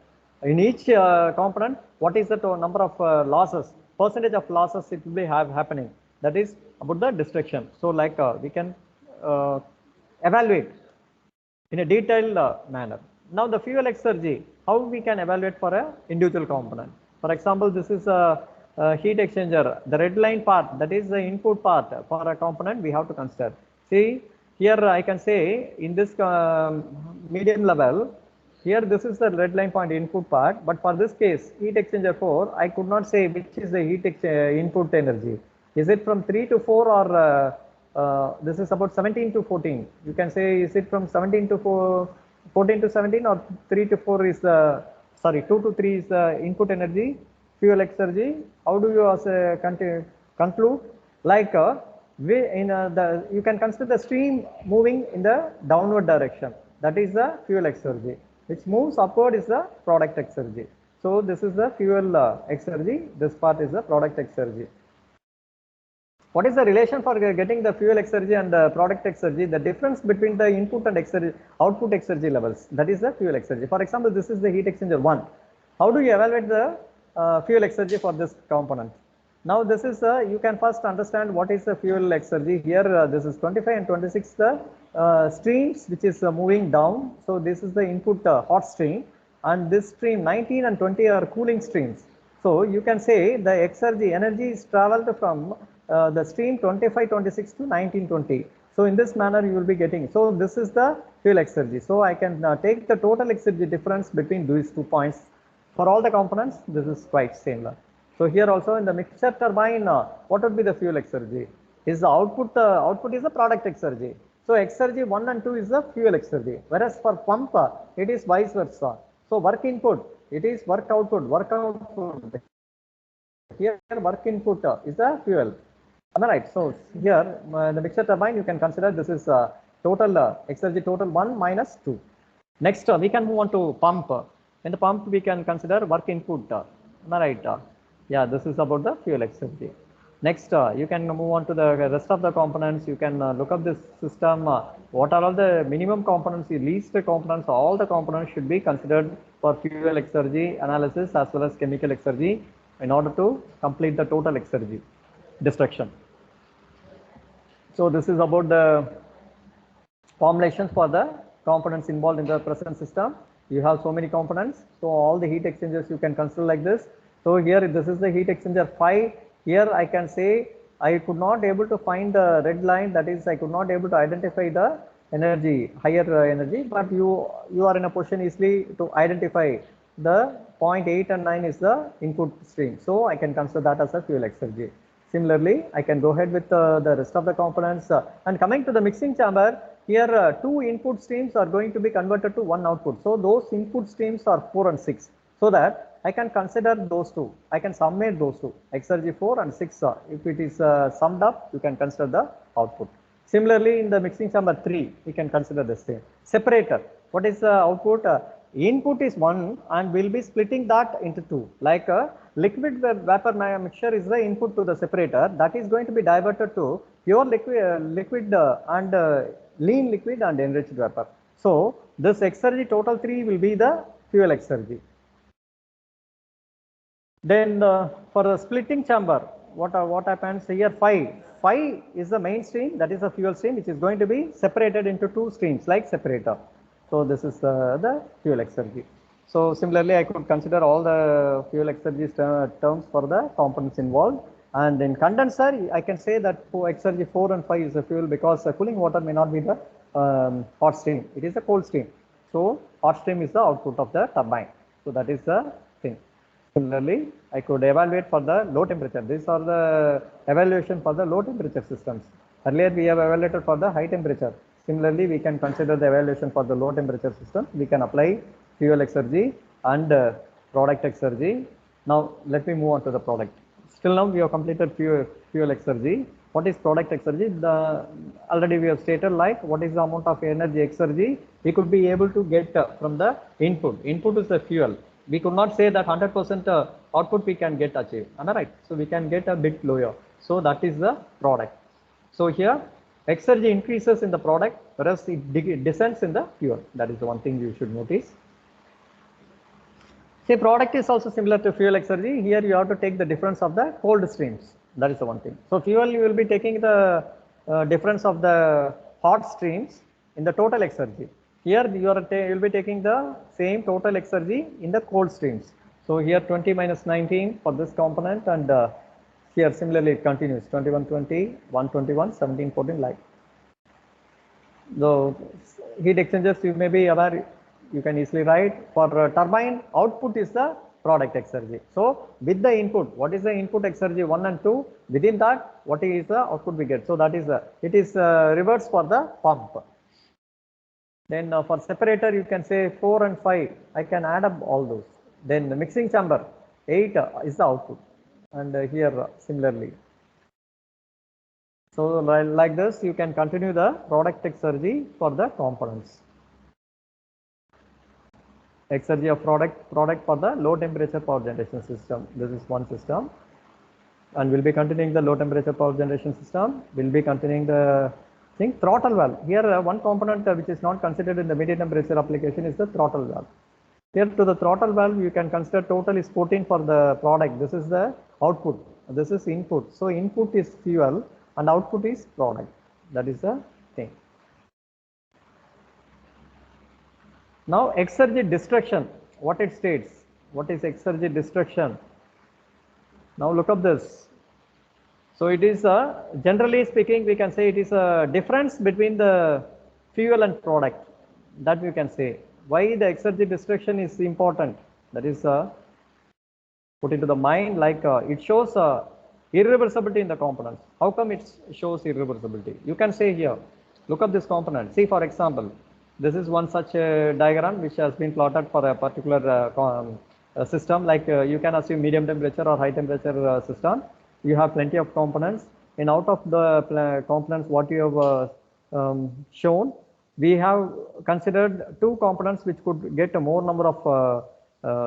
In each component, what is the number of losses, percentage of losses it will be happening. That is about the destruction. So like we can evaluate in a detailed manner. Now the fuel exergy, how we can evaluate for a individual component. For example, this is a heat exchanger. The red line part, that is the input part for a component we have to consider. See, here I can say in this medium level, here this is the red line point input part, but for this case, heat exchanger 4, I could not say which is the input energy. Is it from 3 to 4 or this is about 17 to 14. You can say, is it from 17 to 14 to 17, or 3 to 4 is the, sorry, 2 to 3 is the input energy, fuel exergy. How do you conclude? Like you can consider the stream moving in the downward direction. That is the fuel exergy. Which moves upward is the product exergy. So this is the fuel exergy. This part is the product exergy. What is the relation for getting the fuel exergy and product exergy? The difference between the input and exergy, output exergy levels, that is the fuel exergy. For example, this is the heat exchanger 1. How do you evaluate the fuel exergy for this component? Now this is, you can first understand what is the fuel exergy. Here this is 25 and 26 the streams which is moving down. So this is the input hot stream, and this stream 19 and 20 are cooling streams. So you can say the exergy energy is traveled from the stream 25-26 to 19-20. So in this manner you will be getting. So this is the fuel exergy. So I can take the total exergy difference between these 2 points. For all the components, this is quite similar. So here also in the mixture turbine, what would be the fuel exergy? Is the output is the product exergy. So exergy 1 and 2 is the fuel exergy. Whereas for pump, it is vice versa. So work input, it is work output. Work output. Here work input is the fuel. Am I right? So here the mixture turbine, you can consider this is total exergy total 1 minus 2. Next we can move on to pump. In the pump we can consider work input. Am I right? Yeah, this is about the fuel exergy. Next you can move on to the rest of the components. You can look up this system. What are all the minimum components, the least components? All the components should be considered for fuel exergy analysis as well as chemical exergy in order to complete the total exergy destruction. So this is about the formulations for the components involved in the present system. You have so many components. So all the heat exchangers you can consider like this. So here this is the heat exchanger 5. Here I can say I could not able to find the red line, that is I could not able to identify the energy, higher energy, but you are in a position easily to identify the 0.8 and 9 is the input stream. So I can consider that as a fuel exergy. Similarly, I can go ahead with the rest of the components. And coming to the mixing chamber, here 2 input streams are going to be converted to 1 output. So those input streams are 4 and 6. So that I can consider those 2. I can summate those 2. Exergy 4 and 6. If it is summed up, you can consider the output. Similarly, in the mixing chamber 3, we can consider the same. Separator. What is the output? Input is 1 and we'll be splitting that into 2. Like liquid vapor mixture is the input to the separator, that is going to be diverted to pure liquid and lean liquid and enriched vapor. So this exergy total 3 will be the fuel exergy. Then for the splitting chamber, what happens here? 5 is the main stream, that is the fuel stream, which is going to be separated into 2 streams like separator. So this is the fuel exergy. So similarly, I could consider all the fuel exergy terms for the components involved. And in condenser, I can say that for exergy 4 and 5 is the fuel, because cooling water may not be the hot stream. It is a cold stream. So hot stream is the output of the turbine. So that is the thing. Similarly, I could evaluate for the low temperature. These are the evaluation for the low temperature systems. Earlier we have evaluated for the high temperature. Similarly, we can consider the evaluation for the low temperature system. We can apply fuel exergy and product exergy. Now let me move on to the product. Still now we have completed fuel exergy. What is product exergy? Already we have stated like what is the amount of energy exergy we could be able to get from the input. Input is the fuel. We could not say that 100% output we can get achieved. Am I right? So we can get a bit lower. So that is the product. So here Exergy increases in the product, whereas it descends in the fuel. That is the one thing you should notice. See, product is also similar to fuel Exergy. Here you have to take the difference of the cold streams. That is the one thing. So fuel, you will be taking the difference of the hot streams in the total Exergy. Here you will be taking the same total Exergy in the cold streams. So here 20 minus 19 for this component, and here similarly it continues 21, 20, 121, 17, 14 like. The heat exchangers, you may be aware, you can easily write for turbine output is the product Exergy. So with the input, what is the input Exergy 1 and 2? Within that, what is the output we get? So that is it is reverse for the pump. Then for separator, you can say 4 and 5. I can add up all those. Then the mixing chamber 8 is the output, and here similarly. So like this, you can continue the product Exergy for the components. Exergy of product for the low temperature power generation system. This is one system, and we'll be continuing the low temperature power generation system. We'll be continuing the thing throttle valve. Here one component which is not considered in the medium temperature application is the throttle valve. Here to the throttle valve, you can consider total is 14 for the product. This is the output. This is input. So input is fuel and output is product. That is the thing. Now Exergy destruction, what it states, what is Exergy destruction? Now look up this. So it is generally speaking, we can say it is a difference between the fuel and product, that we can say. Why the Exergy destruction is important? That is put into the mind, like it shows irreversibility in the components. How come it shows irreversibility? You can say here, look up this component. See, for example, this is one such diagram which has been plotted for a particular system, like you can assume medium temperature or high temperature system. You have plenty of components, and out of the components what you have shown, we have considered two components which could get a more number of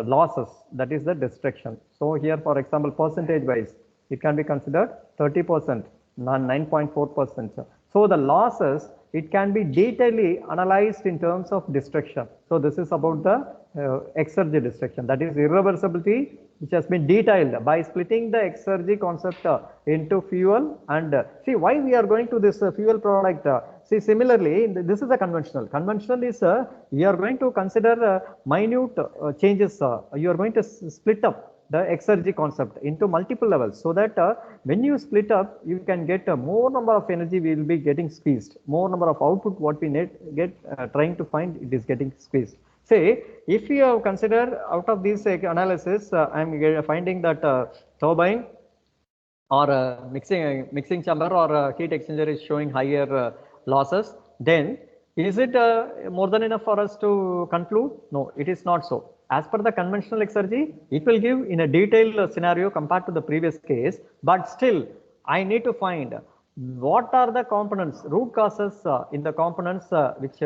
losses, that is the destruction. So here, for example, percentage wise, it can be considered 30%, 9.4%. So the losses, it can be detailedly analyzed in terms of destruction. So this is about the Exergy destruction, that is irreversibility, which has been detailed by splitting the Exergy concept into fuel. And see why we are going to this fuel product. See, similarly, this is a conventional. Conventional is you are going to consider minute changes. You are going to split up the Exergy concept into multiple levels, so that when you split up, you can get more number of energy we will be getting squeezed, more number of output what we get trying to find, it is getting squeezed. Say, if you have considered out of this analysis, I am finding that turbine or mixing chamber or heat exchanger is showing higher losses, then is it more than enough for us to conclude? No, it is not so. As per the conventional Exergy, it will give in a detailed scenario compared to the previous case, but still I need to find what are the components, root causes in the components which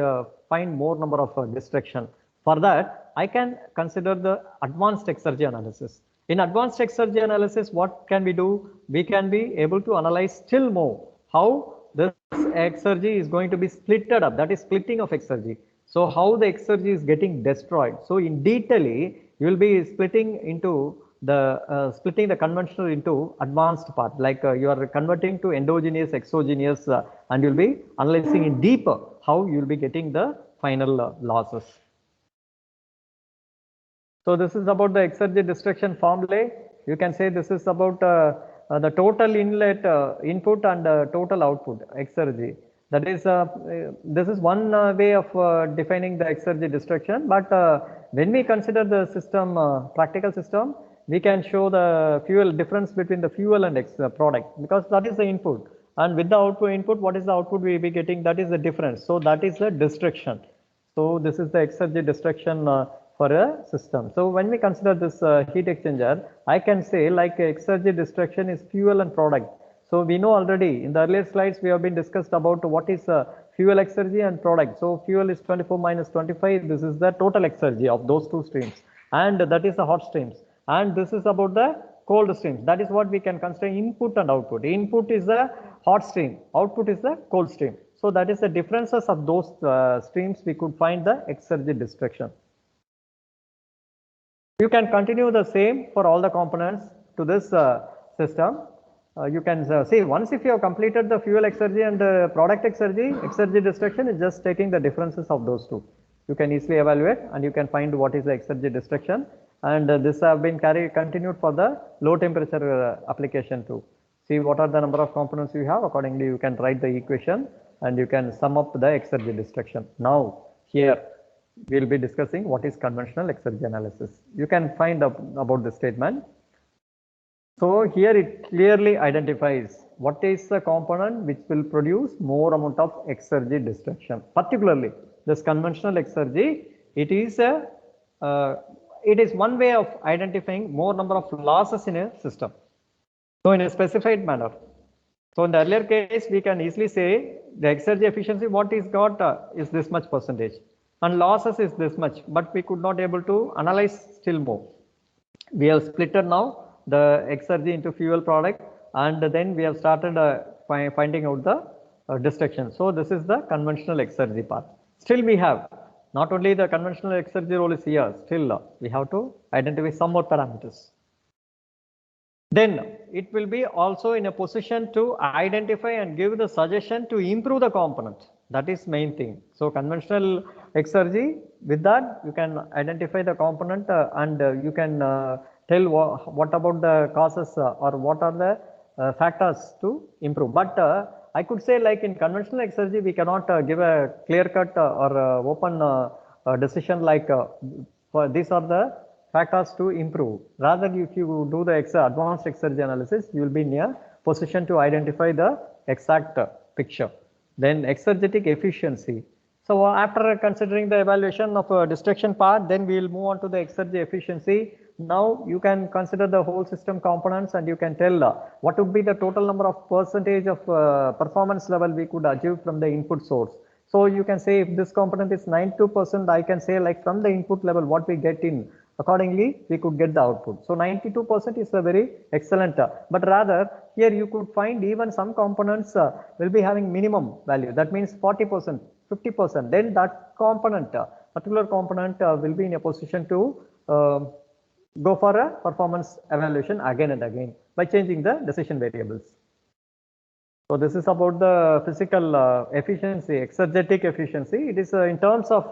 find more number of destruction. For that, I can consider the advanced Exergy analysis. In advanced Exergy analysis, what can we do? We can be able to analyze still more how this Exergy is going to be splitted up, that is splitting of Exergy. So how the Exergy is getting destroyed. So in detail, you will be splitting into the splitting the conventional into advanced part, like you are converting to endogenous, exogenous, and you will be analyzing in deeper how you will be getting the final losses. So this is about the Exergy destruction formulae. You can say this is about the total inlet input and total output Exergy. That is, this is one way of defining the Exergy destruction. But when we consider the system, practical system, we can show the fuel difference between the fuel and product, because that is the input. And with the output input, what is the output we will be getting? That is the difference. So that is the destruction. So this is the Exergy destruction for a system. So when we consider this heat exchanger, I can say like Exergy destruction is fuel and product. So we know already in the earlier slides we have been discussed about what is fuel Exergy and product. So fuel is 24 minus 25. This is the total Exergy of those two streams, and that is the hot streams. And this is about the cold streams. That is what we can consider input and output. Input is the hot stream, output is the cold stream. So that is the differences of those streams we could find the exergy destruction. You can continue the same for all the components to this system. You can see once if you have completed the fuel exergy and product exergy destruction is just taking the differences of those two. You can easily evaluate and you can find what is the exergy destruction, and this have been continued for the low temperature application too. See what are the number of components you have, accordingly you can write the equation and you can sum up the exergy destruction. Now here we will be discussing what is conventional exergy analysis. You can find about the statement. So here it clearly identifies what is the component which will produce more amount of exergy destruction. Particularly this conventional exergy, it is one way of identifying more number of losses in a system. So in a specified manner. So in the earlier case, we can easily say the exergy efficiency what is got is this much percentage and losses is this much, but we could not able to analyze still more. We have splitted now the exergy into fuel product, and then we have started finding out the destruction. So this is the conventional exergy part. Still we have not only the conventional exergy role is here, still we have to identify some more parameters. Then it will be also in a position to identify and give the suggestion to improve the component. That is main thing. So conventional exergy, with that you can identify the component and you can tell what about the causes or what are the factors to improve. But I could say like in conventional exergy we cannot give a clear cut or open decision like for these are the factors to improve. Rather, if you do the advanced exergy analysis, you will be in a position to identify the exact picture. Then exergetic efficiency. So after considering the evaluation of destruction part, then we will move on to the exergy efficiency. Now you can consider the whole system components and you can tell what would be the total number of percentage of performance level we could achieve from the input source. So you can say if this component is 92%, I can say like from the input level what we get in, accordingly we could get the output. So 92% is a very excellent, but rather here you could find even some components will be having minimum value. That means 40%, 50%. Then that component, particular component will be in a position to go for a performance evaluation again and again by changing the decision variables. So this is about the physical efficiency, exergetic efficiency. It is in terms of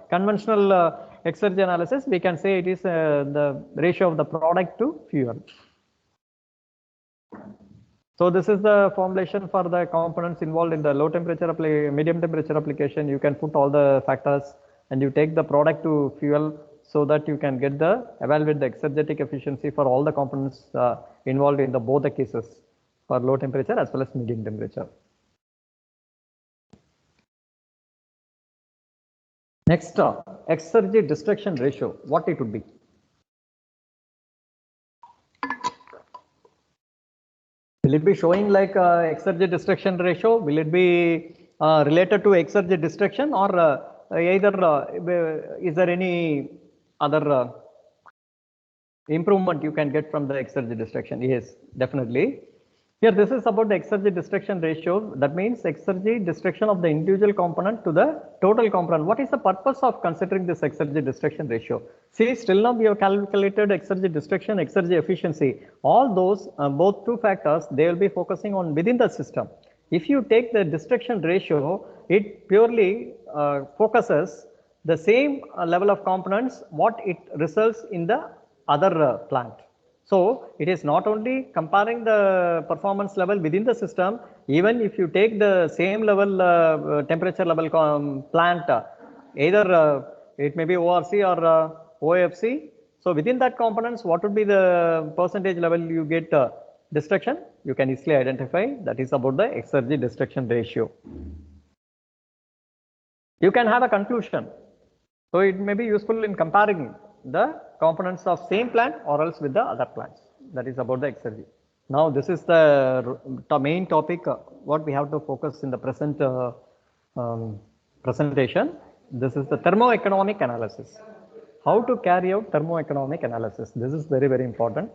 conventional exergy analysis, we can say it is the ratio of the product to fuel. So this is the formulation for the components involved in the low temperature, medium temperature application. You can put all the factors and you take the product to fuel so that you can get the evaluate the exergetic efficiency for all the components involved in the both the cases for low temperature as well as medium temperature. Next, exergy destruction ratio, what it would be? Will it be showing like exergy destruction ratio? Will it be related to exergy destruction, or either is there any other improvement you can get from the exergy destruction? Yes, definitely. Here this is about the exergy destruction ratio. That means exergy destruction of the individual component to the total component. What is the purpose of considering this exergy destruction ratio? See, still now we have calculated exergy destruction, exergy efficiency. All those both two factors, they will be focusing on within the system. If you take the destruction ratio, it purely focuses the same level of components what it results in the other plant. So it is not only comparing the performance level within the system, even if you take the same level temperature level plant, either it may be ORC or OFC. So within that components, what would be the percentage level you get destruction? You can easily identify. That is about the exergy destruction ratio. You can have a conclusion. So it may be useful in comparing the components of same plant or else with the other plants. That is about the exergy. Now this is the main topic what we have to focus in the present presentation. This is the thermoeconomic analysis. How to carry out thermoeconomic analysis. This is very, very important.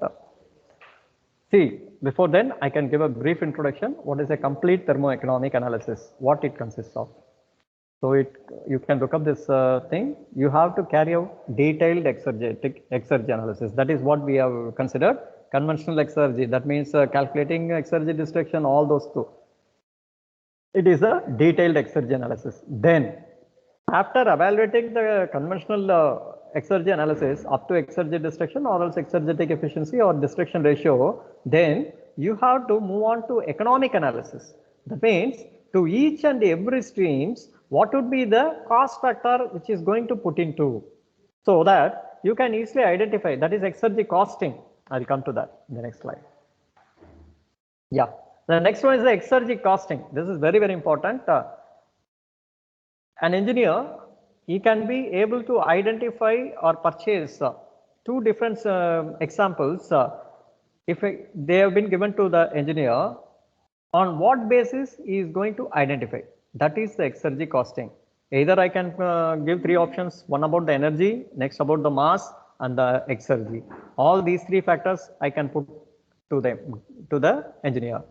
See, before then, I can give a brief introduction. What is a complete thermoeconomic analysis? What it consists of? So you can look up this thing. You have to carry out detailed exergy analysis. That is what we have considered conventional exergy. That means calculating exergy destruction, all those two. It is a detailed exergy analysis. Then, after evaluating the conventional exergy analysis up to exergy destruction or else exergetic efficiency or destruction ratio, then you have to move on to economic analysis. That means to each and every streams, what would be the cost factor which is going to put into, so that you can easily identify. That is exergy costing. I'll come to that in the next slide. Yeah, the next one is the exergy costing. This is very, very important. An engineer, he can be able to identify or purchase two different examples. If they have been given to the engineer, on what basis he is going to identify? That is the exergy costing. Either I can give three options, one about the energy, next about the mass and the exergy. All these three factors I can put to the engineer.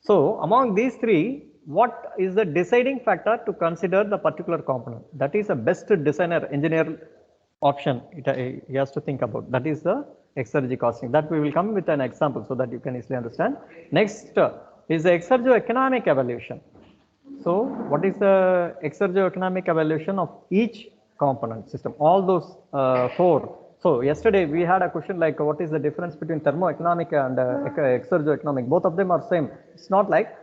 So among these three, what is the deciding factor to consider the particular component? That is the best designer engineer option he has to think about. That is the exergy costing. That we will come with an example so that you can easily understand. Next is the exergio-economic evaluation. So what is the exergio-economic evaluation of each component system? All those four. So yesterday we had a question like what is the difference between thermoeconomic and exergio-economic? Both of them are same. It's not like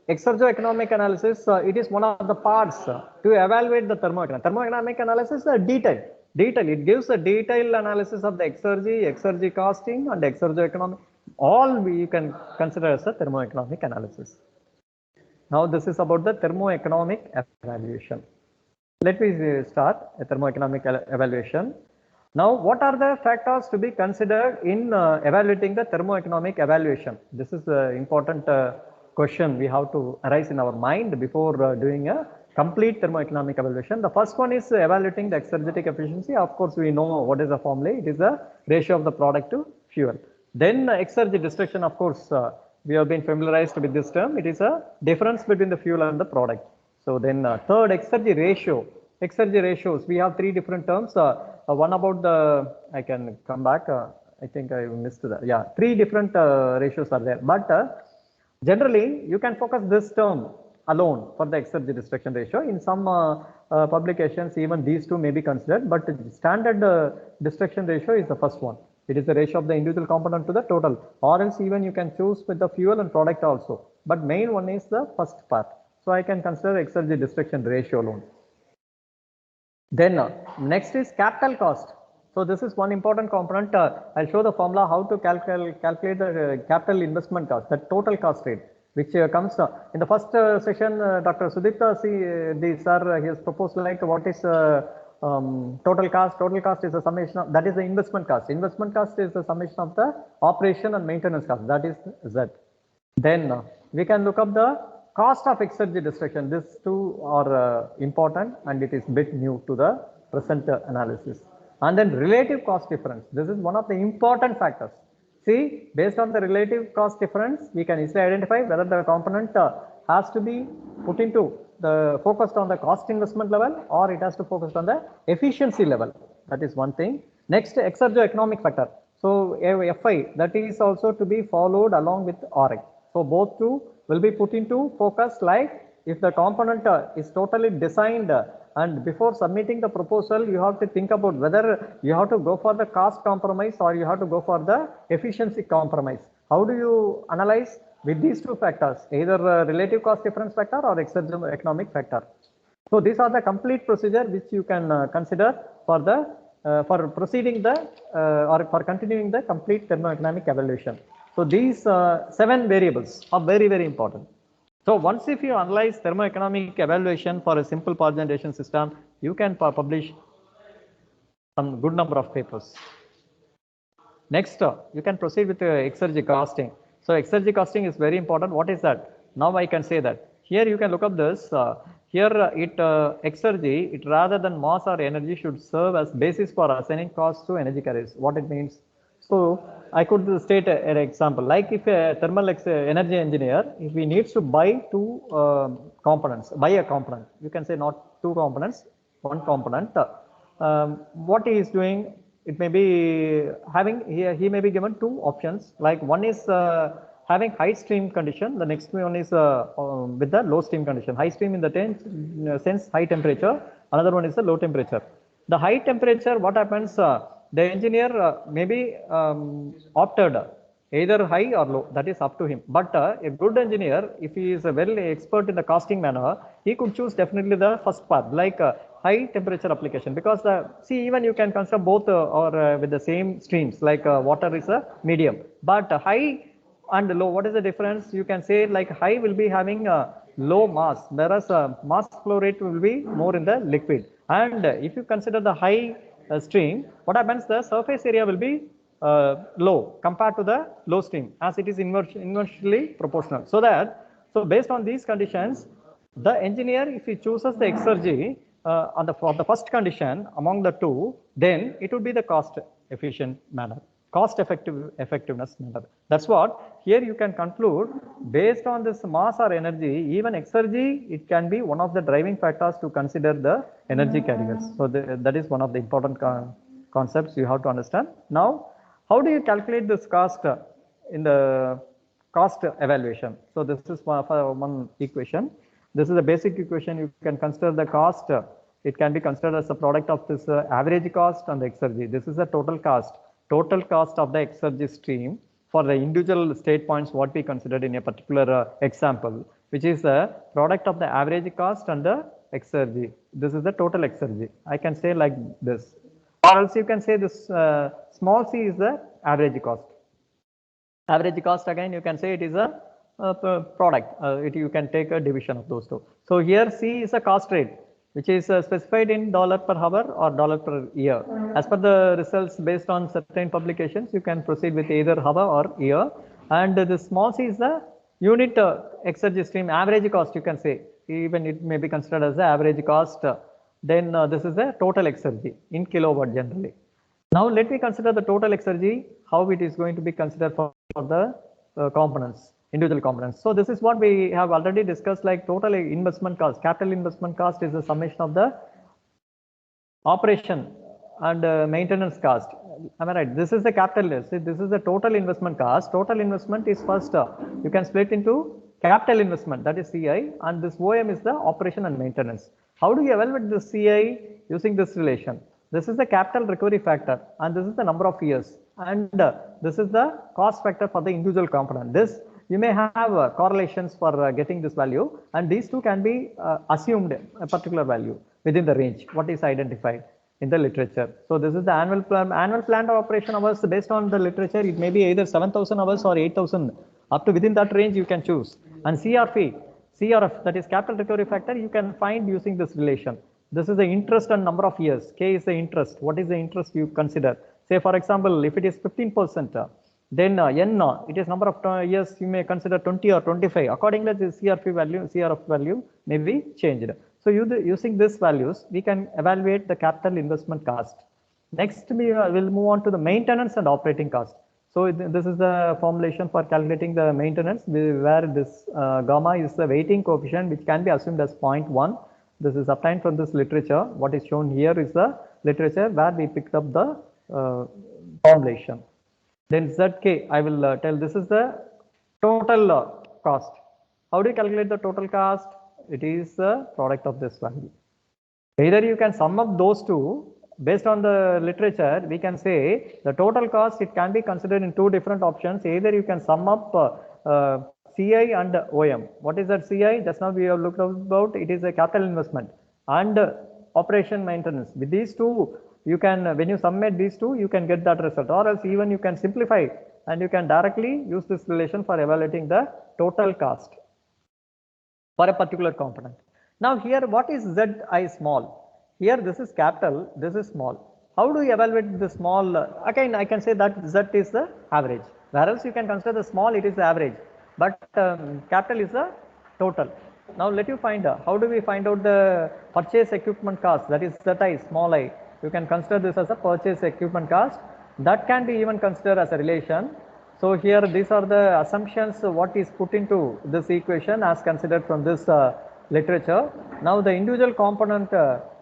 exergio-economic analysis. It is one of the parts to evaluate the thermoeconomic. Thermoeconomic analysis is detail. It gives a detailed analysis of the exergy costing and exergio-economic. All you can consider as a thermoeconomic analysis. Now this is about the thermoeconomic evaluation. Let me start a thermoeconomic evaluation. Now, what are the factors to be considered in evaluating the thermoeconomic evaluation? This is an important question we have to arise in our mind before doing a complete thermoeconomic evaluation. The first one is evaluating the exergetic efficiency. Of course, we know what is the formula. It is the ratio of the product to fuel. Then exergy destruction, of course, we have been familiarized with this term. It is a difference between the fuel and the product. So then third, exergy ratio. Exergy ratios, we have three different terms. One about the, I can come back. I think I missed that. Yeah, three different ratios are there. But generally, you can focus this term alone for the exergy destruction ratio. In some publications, even these two may be considered. But standard destruction ratio is the first one. It is the ratio of the individual component to the total. Or else even you can choose with the fuel and product also. But main one is the first part. So I can consider exergy destruction ratio alone. Then next is capital cost. So this is one important component. I'll show the formula how to calculate the capital investment cost, the total cost rate, which comes in the first session. Dr. Sudipta, the sir, he has proposed like what is total cost. Total cost is a summation of, that is the investment cost. Investment cost is the summation of the operation and maintenance cost. That is Z. Then we can look up the cost of exergy destruction. These two are important and it is bit new to the present analysis. And then relative cost difference. This is one of the important factors. See, based on the relative cost difference, we can easily identify whether the component has to be put into the focused on the cost investment level or it has to focus on the efficiency level. That is one thing. Next, exergio-economic factor. So FI, that is also to be followed along with RI. So both two will be put into focus, like if the component is totally designed and before submitting the proposal, you have to think about whether you have to go for the cost compromise or you have to go for the efficiency compromise. How do you analyze with these two factors, either relative cost difference factor or exergio-economic factor? So these are the complete procedure which you can consider for the for proceeding the or for continuing the complete thermoeconomic evaluation. So these 7 variables are very, very important. So once if you analyze thermoeconomic evaluation for a simple power generation system, you can publish some good number of papers. Next, you can proceed with exergy costing. So exergy costing is very important. What is that? Now I can say that. Here you can look up this. Here exergy, it rather than mass or energy should serve as basis for assigning cost to energy carriers. What it means? So I could state an example. Like if a thermal energy engineer, if he needs to buy two components, buy a component, you can say not two components, one component. What he is doing, it may be having, he may be given two options. Like one is having high stream condition, the next one is with the low stream condition. High stream in the sense high temperature, another one is the low temperature. The high temperature, what happens? The engineer maybe opted either high or low, that is up to him. But a good engineer, if he is a well expert in the casting manner, he could choose definitely the first path, like high temperature application, because see, even you can consider both or with the same streams, like water is a medium, but high and low, what is the difference? You can say like high will be having low mass, whereas mass flow rate will be more in the liquid. And if you consider the high stream, what happens? The surface area will be low compared to the low stream, as it is inversely proportional. So based on these conditions, the engineer, if he chooses the Exergy for the first condition among the two, then it would be the cost efficient manner, cost effectiveness manner. That's what here you can conclude. Based on this mass or energy, even Exergy, it can be one of the driving factors to consider the energy carriers. So that is one of the important concepts you have to understand. Now, how do you calculate this cost in the cost evaluation? So this is one equation. This is a basic equation. You can consider the cost. It can be considered as a product of this average cost and the Exergy. This is the total cost of the Exergy stream for the individual state points what we considered in a particular example, which is the product of the average cost and the Exergy. This is the total Exergy. I can say like this, or else you can say this small c is the average cost. Average cost, again you can say it is a product. You can take a division of those two. So here C is a cost rate, which is specified in dollar per hour or dollar per year. As per the results based on certain publications, you can proceed with either hour or year. And the small c is the unit Exergy stream average cost, you can say. Even it may be considered as the average cost. Then this is the total Exergy in kilowatt generally. Now let me consider the total Exergy, how it is going to be considered for the components, individual components. So this is what we have already discussed, like total investment cost. Capital investment cost is the summation of the operation and maintenance cost. Am I right? This is the capital. This is the total investment cost. Total investment is first, you can split into capital investment, that is CI, and this OM is the operation and maintenance. How do you evaluate the CI using this relation? This is the capital recovery factor, and this is the number of years, and this is the cost factor for the individual component. This you may have correlations for getting this value, and these two can be assumed a particular value within the range what is identified in the literature. So this is the annual planned operation hours based on the literature. It may be either 7,000 hours or 8,000. Up to within that range you can choose. And CRF, that is capital recovery factor, you can find using this relation. This is the interest and number of years. K is the interest. What is the interest you consider? Say for example, if it is 15%, then N, it is number of years, you may consider 20 or 25. Accordingly, the CRF value may be changed. So using these values, we can evaluate the capital investment cost. Next, we will move on to the maintenance and operating cost. So this is the formulation for calculating the maintenance, where this gamma is the weighting coefficient, which can be assumed as 0.1. This is obtained from this literature. What is shown here is the literature where we picked up the formulation. Then ZK, I will tell this is the total cost. How do you calculate the total cost? It is the product of this value. Either you can sum up those two. Based on the literature, we can say the total cost, it can be considered in two different options. Either you can sum up CI and OM. What is that CI? Just now we have looked about, it is a capital investment and operation maintenance. With these two, you can, when you summate these two, you can get that result, or else even you can simplify and you can directly use this relation for evaluating the total cost for a particular component. Now here, what is Zi small? Here this is capital, this is small. How do you evaluate the small? Again, I can say that Z is the average. Whereas you can consider the small, it is the average, but capital is the total. Now let you find out, how do we find out the purchase equipment cost? That is Zi, small I. You can consider this as a purchase equipment cost. That can be even considered as a relation. So here these are the assumptions what is put into this equation as considered from this literature. Now the individual component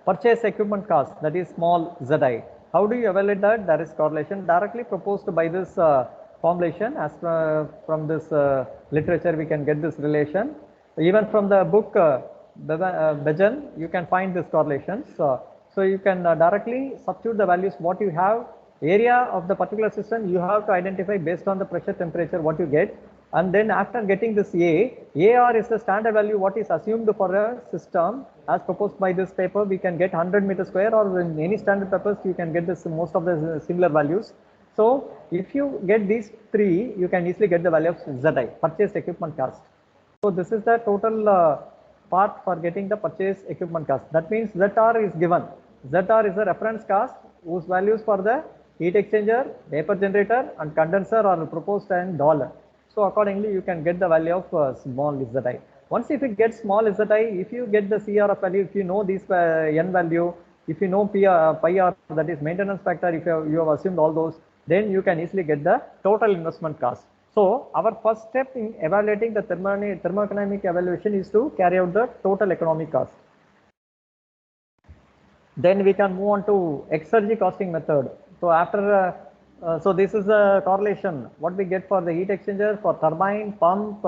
purchase equipment cost, that is small zi. How do you evaluate that? There is correlation directly proposed by this formulation. As from this literature we can get this relation. Even from the book Bejan, you can find this correlations. So you can directly substitute the values what you have, area of the particular system you have to identify based on the pressure temperature what you get, and then after getting this AR is the standard value what is assumed for a system as proposed by this paper. We can get 100 meter square, or in any standard papers you can get this most of the similar values. So if you get these three, you can easily get the value of ZI, purchase equipment cost. So this is the total part for getting the purchase equipment cost. That means ZR is given. ZR is a reference cost whose values for the heat exchanger, vapor generator and condenser are proposed in dollar. So accordingly you can get the value of small Zi. Once if you get small Zi, if you get the CRF value, if you know this N value, if you know pi R, that is maintenance factor, if you have assumed all those, then you can easily get the total investment cost. So our first step in evaluating the thermodynamic evaluation is to carry out the total economic cost. Then we can move on to Exergy costing method. So after, so this is a correlation, what we get for the heat exchanger, for turbine, pump.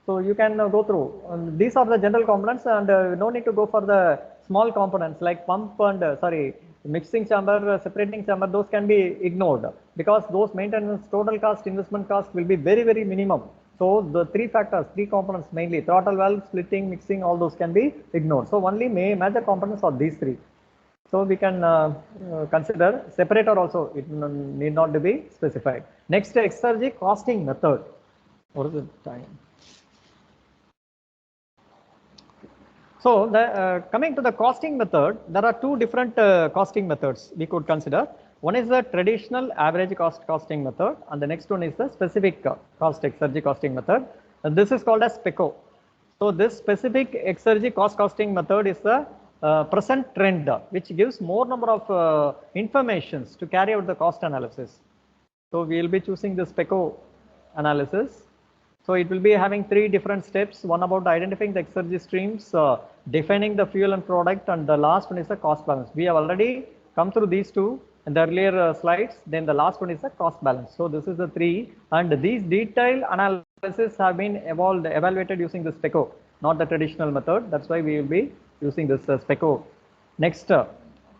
So you can go through. These are the general components, and no need to go for the small components like pump and mixing chamber, separating chamber. Those can be ignored because those maintenance total cost, investment cost will be very, very minimum. So the three factors, three components mainly, throttle valve, splitting, mixing, all those can be ignored. So only major components are these three. So we can consider separator also, it need not to be specified. Next, Exergy costing method. What is the time? So the coming to the costing method, there are two different costing methods we could consider. One is the traditional average costing method, and the next one is the specific cost Exergy costing method. And this is called as SPECO. So this specific Exergy costing method is the present trend, which gives more number of informations to carry out the cost analysis. So we will be choosing the SPECO analysis. So it will be having three different steps. One about identifying the Exergy streams, defining the fuel and product, and the last one is the cost balance. We have already come through these two in the earlier slides. Then the last one is the cost balance. So this is the three, and these detailed analysis have been evaluated using the SPECO, not the traditional method. That's why we will be using this SPECO. Next,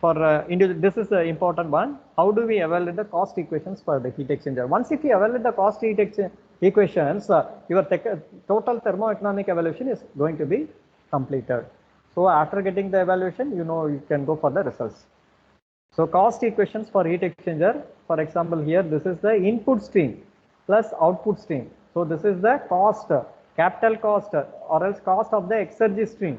for this is the important one. How do we evaluate the cost equations for the heat exchanger? Once if you evaluate the cost heat equations, your total thermoeconomic evaluation is going to be completed. So after getting the evaluation, you can go for the results. So cost equations for heat exchanger, for example, here this is the input stream plus output stream. So this is the cost, capital cost or else cost of the Exergy stream.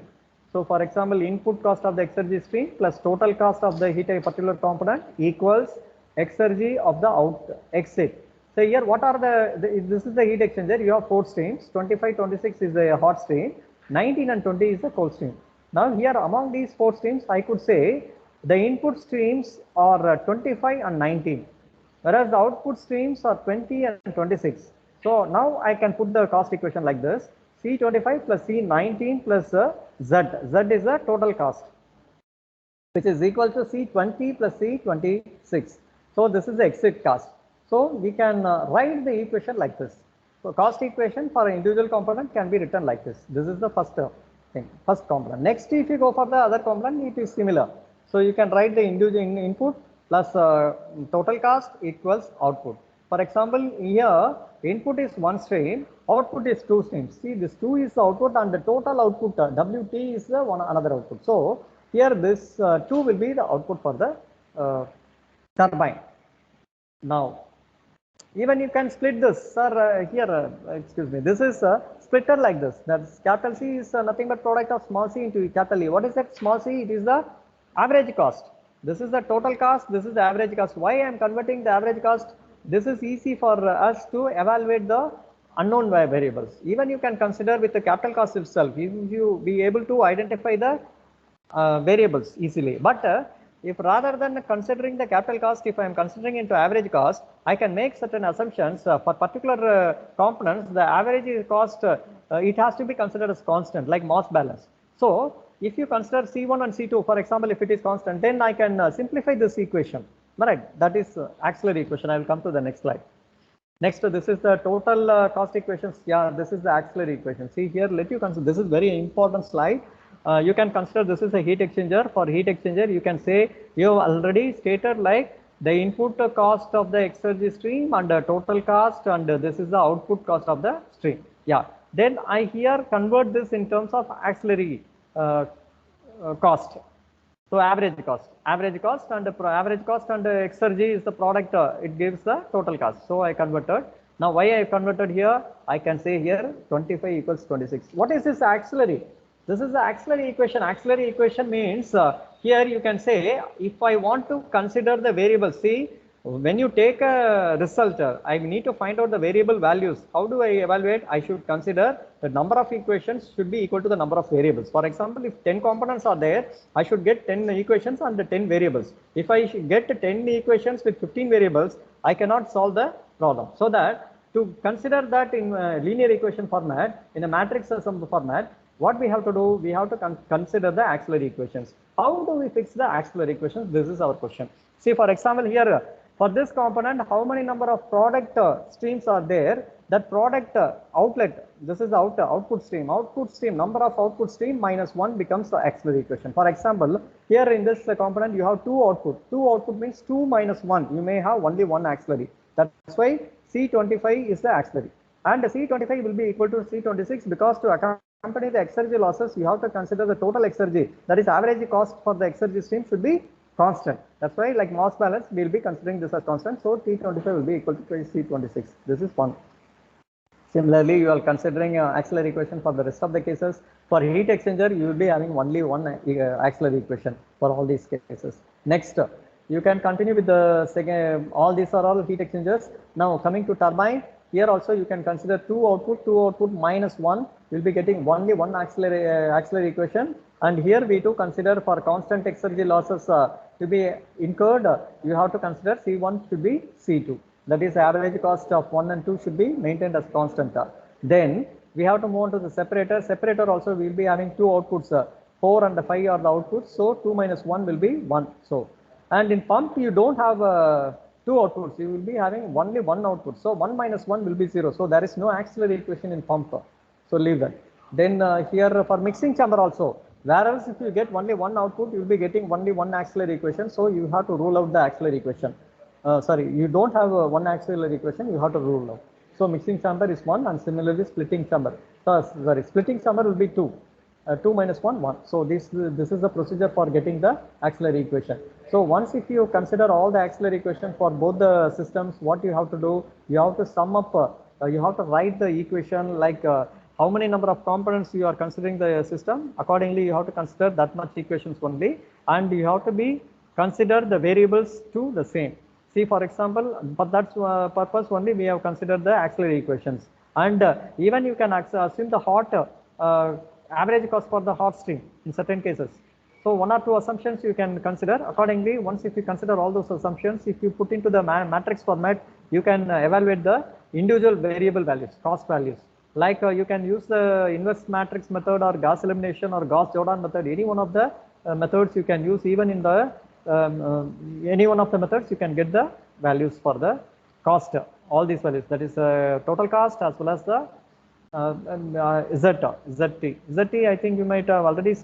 So for example, input cost of the Exergy stream plus total cost of the heat particular component equals Exergy of the exit. So here what are this is the heat exchanger, you have 4 streams, 25, 26 is the hot stream, 19 and 20 is the cold stream. Now here among these 4 streams, I could say the input streams are 25 and 19, whereas the output streams are 20 and 26. So now I can put the cost equation like this: C25 plus C19 plus Z. Z is the total cost, which is equal to C20 plus C26. So this is the exit cost. So we can write the equation like this. So cost equation for an individual component can be written like this. This is the first thing, first component. Next, if you go for the other component, it is similar. So you can write the individual input plus total cost equals output. For example, here input is 1 stream, output is 2 streams. See, this 2 is the output and the total output WT is the another output. So here this 2 will be the output for the turbine. Now, even you can split this, sir. Here, excuse me, this is a splitter like this. That's capital C is nothing but product of small c into capital E. What is that small c? It is the average cost. This is the total cost. This is the average cost. Why I am converting the average cost? This is easy for us to evaluate the unknown variables. Even you can consider with the capital cost itself, if you be able to identify the variables easily. But if rather than considering the capital cost, if I am considering into average cost, I can make certain assumptions for particular components. The average cost, it has to be considered as constant, like mass balance. So if you consider C1 and C2, for example, if it is constant, then I can simplify this equation. Right, that is auxiliary equation. I will come to the next slide. Next, this is the total cost equations. Yeah, this is the auxiliary equation. See here, let you consider, this is very important slide. You can consider this is a heat exchanger. For heat exchanger, you can say you have already stated like the input cost of the Exergy stream and the total cost, and this is the output cost of the stream. Yeah, then I here convert this in terms of auxiliary cost. So average cost and average cost and Exergy is the product, it gives the total cost. So I converted. Now why I converted here? I can say here 25 equals 26. What is this auxiliary? This is the auxiliary equation. Auxiliary equation means here you can say if I want to consider the variables. See, when you take a result, I need to find out the variable values. How do I evaluate? I should consider the number of equations should be equal to the number of variables. For example, if 10 components are there, I should get 10 equations and 10 variables. If I get 10 equations with 15 variables, I cannot solve the problem. So that to consider that in linear equation format, in a matrix sum format, what we have to do? We have to consider the auxiliary equations. How do we fix the auxiliary equations? This is our question. See, for example, here for this component, how many number of product streams are there? That product outlet, this is the output stream. Output stream, number of output stream minus 1 becomes the auxiliary equation. For example, here in this component, you have 2 output. 2 output means 2 minus 1. You may have only 1 auxiliary. That's why C25 is the auxiliary. And C25 will be equal to C26 because to accompany the Exergy losses, you have to consider the total Exergy. That is average cost for the Exergy stream should be constant. That's why like mass balance, we will be considering this as constant. So T25 will be equal to C26. This is one. Similarly, you are considering auxiliary equation for the rest of the cases. For heat exchanger, you will be having only one auxiliary equation for all these cases. Next, you can continue with the second. All these are all heat exchangers. Now coming to turbine, here also you can consider two output minus 1. You will be getting only one auxiliary equation. And here we do consider for constant Exergy losses to be incurred, you have to consider C1 should be C2. That is average cost of 1 and 2 should be maintained as constant. Then we have to move on to the separator. Separator also we will be having two outputs. 4 and 5 are the outputs. So 2 minus 1 will be 1. So, and in pump you don't have two outputs. You will be having only one output. So 1 minus 1 will be 0. So there is no auxiliary equation in pump. So leave that. Then here for mixing chamber also. Whereas if you get only one output, you will be getting only one auxiliary equation. So you have to rule out the auxiliary equation. Sorry, you don't have one auxiliary equation, you have to rule out. So mixing chamber is 1 and similarly splitting chamber. Sorry, splitting chamber will be 2. 2 minus 1, 1. So this is the procedure for getting the auxiliary equation. So once if you consider all the auxiliary equation for both the systems, what you have to do, you have to sum up, you have to write the equation like how many number of components you are considering the system. Accordingly, you have to consider that much equations only, and you have to be consider the variables to the same. See, for example, for that purpose only we have considered the auxiliary equations, and even you can assume the hot average cost for the hot stream in certain cases. So one or two assumptions you can consider. Accordingly, once if you consider all those assumptions, if you put into the matrix format, you can evaluate the individual variable values, cost values. Like you can use the inverse matrix method or Gauss elimination or Gauss Jordan method. Any one of the methods you can use. Even in the any one of the methods, you can get the values for the cost. All these values, that is total cost as well as the ZT. I think you might have already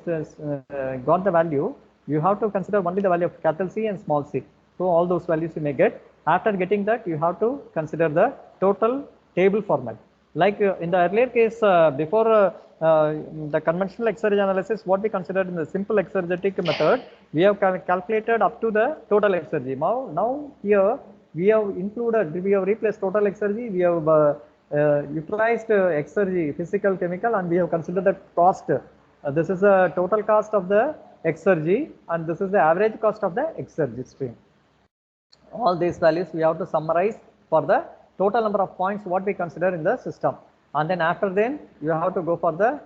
got the value. You have to consider only the value of capital C and small c. So all those values you may get. After getting that, you have to consider the total table format. Like in the earlier case, before the conventional Exergy analysis, what we considered in the simple exergetic method, we have calculated up to the total Exergy. Now here we have included, we have replaced total Exergy, we have utilized Exergy physical chemical, and we have considered the cost. This is the total cost of the Exergy, and this is the average cost of the Exergy stream. All these values we have to summarize for the total number of points what we consider in the system, and then after then you have to go for the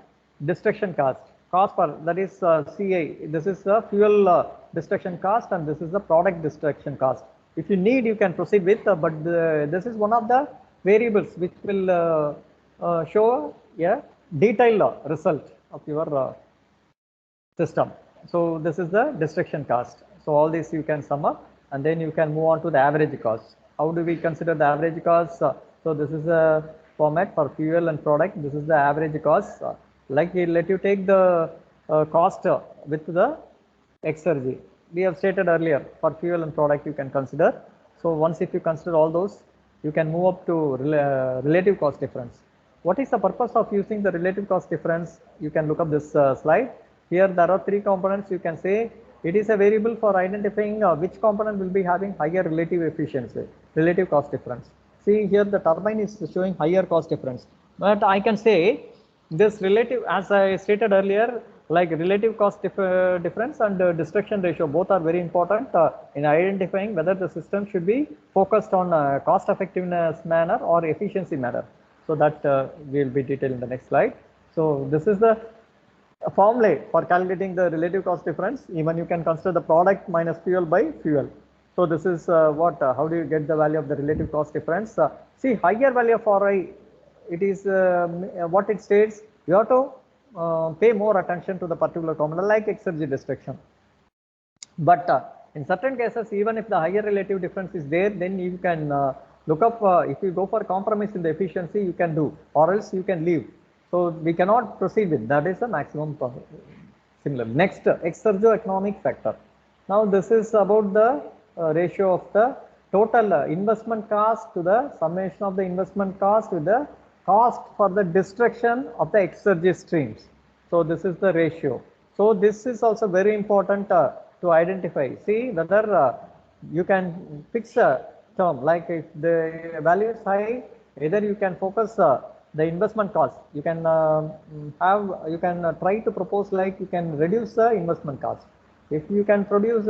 destruction cost for that is CI. This is the fuel destruction cost, and this is the product destruction cost. If you need, you can proceed with, but this is one of the variables which will show a detailed result of your system. So this is the destruction cost. So all this you can sum up, and then you can move on to the average cost. How do we consider the average cost? So this is a format for fuel and product. This is the average cost. Like let you take the cost with the Exergy. We have stated earlier, for fuel and product you can consider. So once if you consider all those, you can move up to relative cost difference. What is the purpose of using the relative cost difference? You can look up this slide. Here there are three components. You can say it is a variable for identifying which component will be having higher relative efficiency, relative cost difference. See here the turbine is showing higher cost difference, but I can say this relative, as I stated earlier, like relative cost difference and destruction ratio, both are very important in identifying whether the system should be focused on cost effectiveness manner or efficiency manner. So that will be detailed in the next slide. So this is the formula for calculating the relative cost difference. Even you can consider the product minus fuel by fuel. So this is how do you get the value of the relative cost difference? See, higher value for I, it is what it states. You have to pay more attention to the particular component like Exergy destruction. But in certain cases, even if the higher relative difference is there, then you can look up, if you go for compromise in the efficiency, you can do, or else you can leave. So we cannot proceed with that. Is the maximum similar. Next, exergoeconomic factor. Now this is about the ratio of the total investment cost to the summation of the investment cost with the cost for the destruction of the Exergy streams. So this is the ratio. So this is also very important to identify. See whether you can fix a term, like if the value is high, either you can focus the investment cost. You can try to propose, like you can reduce the investment cost. If you can propose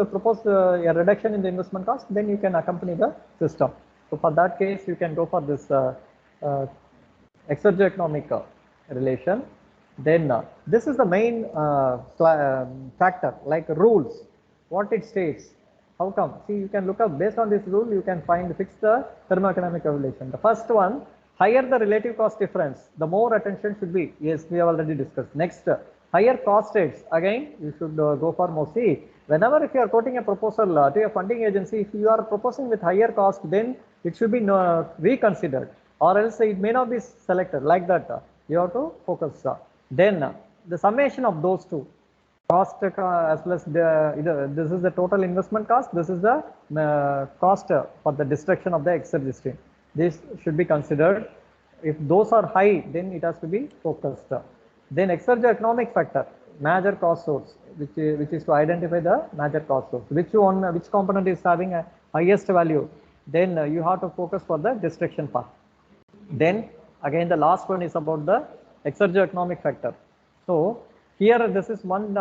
a reduction in the investment cost, then you can accompany the system. So for that case, you can go for this exergoeconomic relation. Then this is the main factor, like rules, what it states. How come? See, you can look up based on this rule, you can fix the thermoeconomic relation. The first one, higher the relative cost difference, the more attention should be. Yes, we have already discussed. Next, higher cost rates. Again, you should go for more. See, whenever if you are quoting a proposal to a funding agency, if you are proposing with higher cost, then it should be reconsidered, or else it may not be selected like that. You have to focus. Then the summation of those two, cost as well as this is the total investment cost, this is the cost for the destruction of the Exergy stream. This should be considered. If those are high, then it has to be focused. Then exergoeconomic factor, major cost source, which is to identify the major cost source. Which component is having a highest value, then you have to focus for the destruction part. Then again, the last one is about the exergoeconomic factor. So here this is one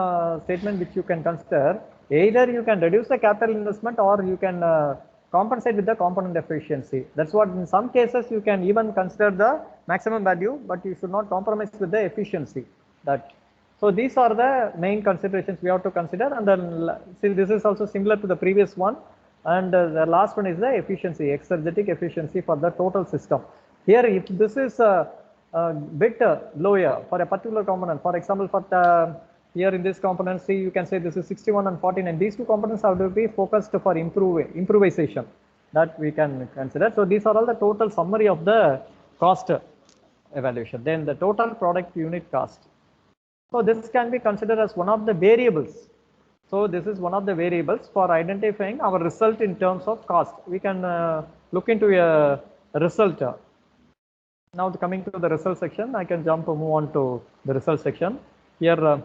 statement which you can consider. Either you can reduce the capital investment, or you can compensate with the component efficiency. That's what in some cases you can even consider the maximum value, but you should not compromise with the efficiency. So these are the main considerations we have to consider. And then see, this is also similar to the previous one. And the last one is the efficiency, exergetic efficiency for the total system. Here, if this is a bit lower for a particular component, for example, for here in this component, see, you can say this is 61 and 49. These two components have to be focused for improvisation, that we can consider. So these are all the total summary of the cost evaluation. Then the total product unit cost. So this can be considered as one of the variables. So this is one of the variables for identifying our result in terms of cost. We can look into a result. Now coming to the result section, I can move on to the result section. Here,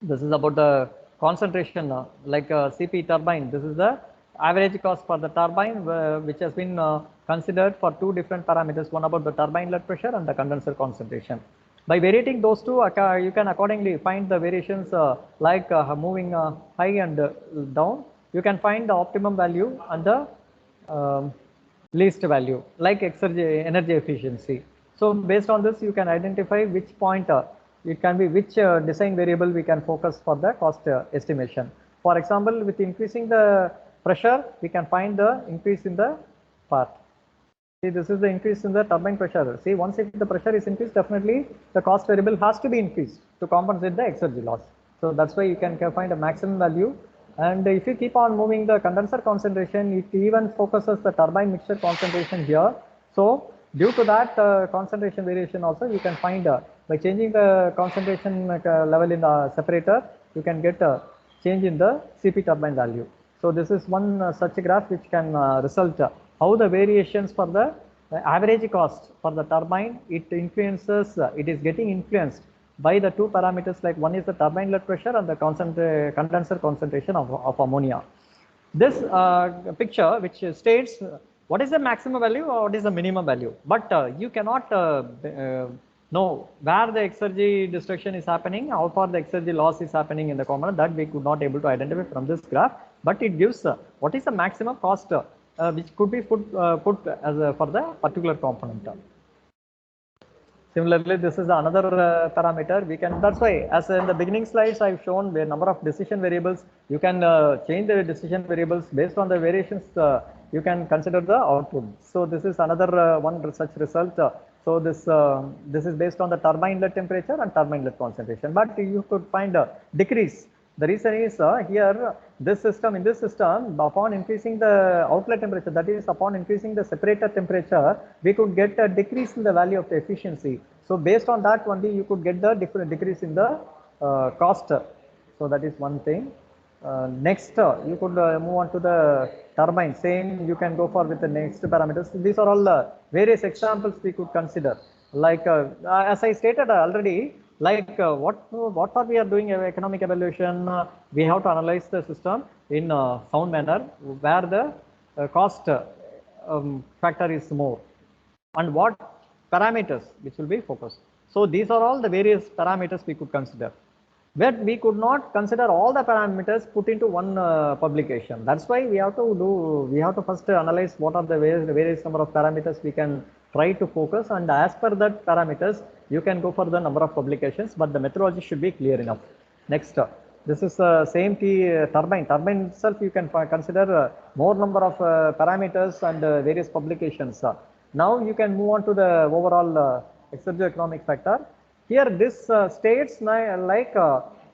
this is about the concentration, like CP turbine. This is the average cost for the turbine, which has been considered for two different parameters, one about the turbine lead pressure and the condenser concentration. By varying those two, you can accordingly find the variations like moving high and down. You can find the optimum value and the least value, like Exergy energy efficiency. So based on this, you can identify which point it can be, which design variable we can focus for the cost estimation. For example, with increasing the pressure, we can find the increase in the part. See, this is the increase in the turbine pressure. See, once if the pressure is increased, definitely the cost variable has to be increased to compensate the exergy loss. So that's why you can find a maximum value. And if you keep on moving the condenser concentration, it even focuses the turbine mixture concentration here. So due to that concentration variation also, you can find by changing the concentration level in the separator, you can get a change in the CP turbine value. So this is one such graph which can result how the variations for the average cost for the turbine, it influences, it is getting influenced by the two parameters, like one is the turbine inlet pressure and the condenser concentration of ammonia. This picture which states what is the maximum value or what is the minimum value, but you cannot know where the exergy destruction is happening, how far the exergy loss is happening in the component, that we could not able to identify from this graph, but it gives what is the maximum cost which could be put as for the particular component. Similarly, this is another parameter we can, that's why as in the beginning slides I've shown the number of decision variables. You can change the decision variables based on the variations, you can consider the output. So this is another one such result. So this is based on the turbine inlet temperature and turbine inlet concentration, but you could find a decrease. The reason is here this system, in this system, upon increasing the outlet temperature, that is upon increasing the separator temperature, we could get a decrease in the value of the efficiency. So based on that only you could get the decrease in the cost. So that is one thing. Next, you could move on to the turbine. Same, you can go for with the next parameters. These are all various examples we could consider. Like as I stated already, like what are we are doing economic evaluation, we have to analyze the system in a sound manner where the cost factor is more, and what parameters which will be focused. So these are all the various parameters we could consider, but we could not consider all the parameters put into one publication. That's why we have to first analyze what are the various number of parameters we can try to focus, and as per that parameters you can go for the number of publications, but the methodology should be clear enough. Next, this is same turbine itself, you can consider more number of parameters and various publications. Now you can move on to the overall exergy economic factor. Here this states like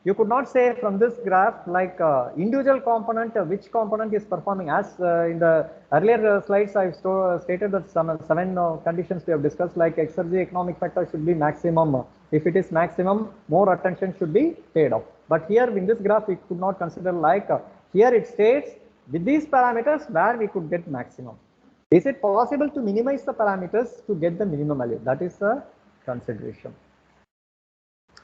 you could not say from this graph like individual component which component is performing, as in the earlier slides I've stated that some 7 conditions we have discussed, like exergy economic factor should be maximum. If it is maximum, more attention should be paid off. But here in this graph we could not consider, like here it states with these parameters where we could get maximum. Is it possible to minimize the parameters to get the minimum value? That is a consideration.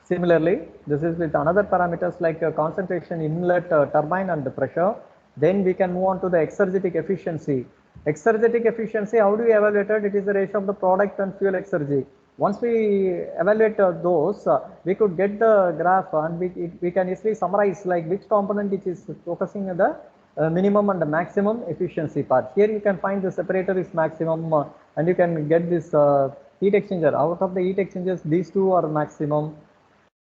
Similarly, this is with another parameters like concentration, inlet, turbine and the pressure. Then we can move on to the exergetic efficiency. Exergetic efficiency, how do we evaluate it? It is the ratio of the product and fuel exergy. Once we evaluate those, we could get the graph, and we can easily summarize like which component which is focusing on the minimum and the maximum efficiency part. Here you can find the separator is maximum, and you can get this heat exchanger. Out of the heat exchangers, these two are maximum.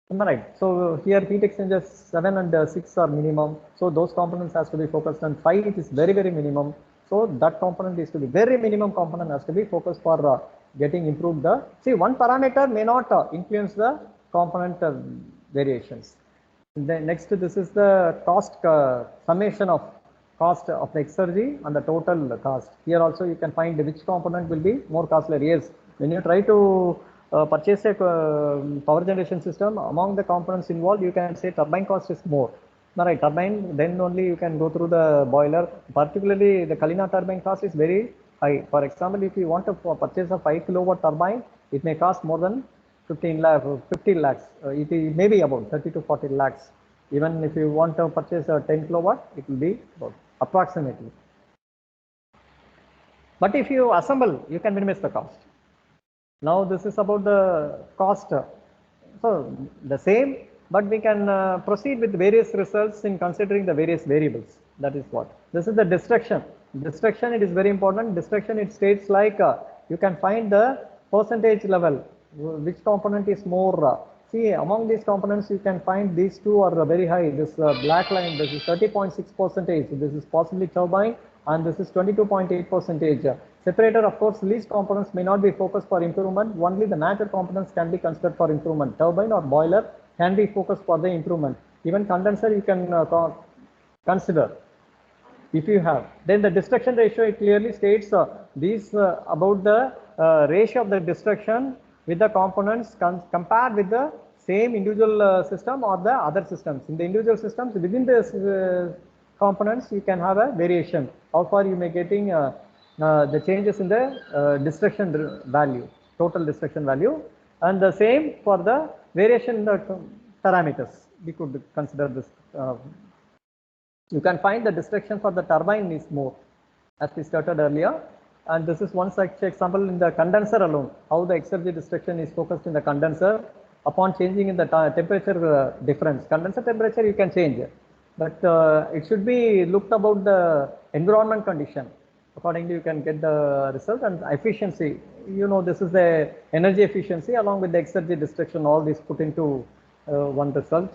Am I right? So here heat exchangers 7 and 6 are minimum. So those components has to be focused, and 5 it is very minimum. So that component is to be very minimum component has to be focused for getting improved the. See, one parameter may not influence the component variations. Then next, this is the cost summation of cost of the exergy and the total cost. Here also you can find which component will be more costly. Yes, when you try to purchase a power generation system, among the components involved, you can say turbine cost is more. Right, turbine, then only you can go through the boiler. Particularly the Kalina turbine cost is very high. For example, if you want to purchase a 5 kilowatt turbine, it may cost more than 15 lakhs. It may be about 30 to 40 lakhs. Even if you want to purchase a 10 kilowatt, it will be about approximately. But if you assemble, you can minimize the cost. Now this is about the cost. So the same, but we can proceed with various results in considering the various variables. That is what. This is the destruction. Destruction, it is very important. Destruction, it states like you can find the percentage level, which component is more See, among these components, you can find these two are very high. This black line, this is 30.6%. This is possibly turbine, and this is 22.8%. Separator, of course, least components may not be focused for improvement. Only the major components can be considered for improvement. Turbine or boiler can be focused for the improvement. Even condenser you can consider if you have. Then the destruction ratio, it clearly states these about the ratio of the destruction with the components compared with the same individual system or the other systems. In the individual systems, within the components, you can have a variation. How far you may getting the changes in the destruction value, total destruction value, and the same for the variation in the parameters. We could consider this. You can find the destruction for the turbine is more, as we started earlier. And this is one such example in the condenser alone, how the exergy destruction is focused in the condenser upon changing in the temperature difference. Condenser temperature you can change, but it should be looked about the environment condition. Accordingly, you can get the result. And efficiency, you know, this is the energy efficiency along with the exergy destruction, all these put into one result.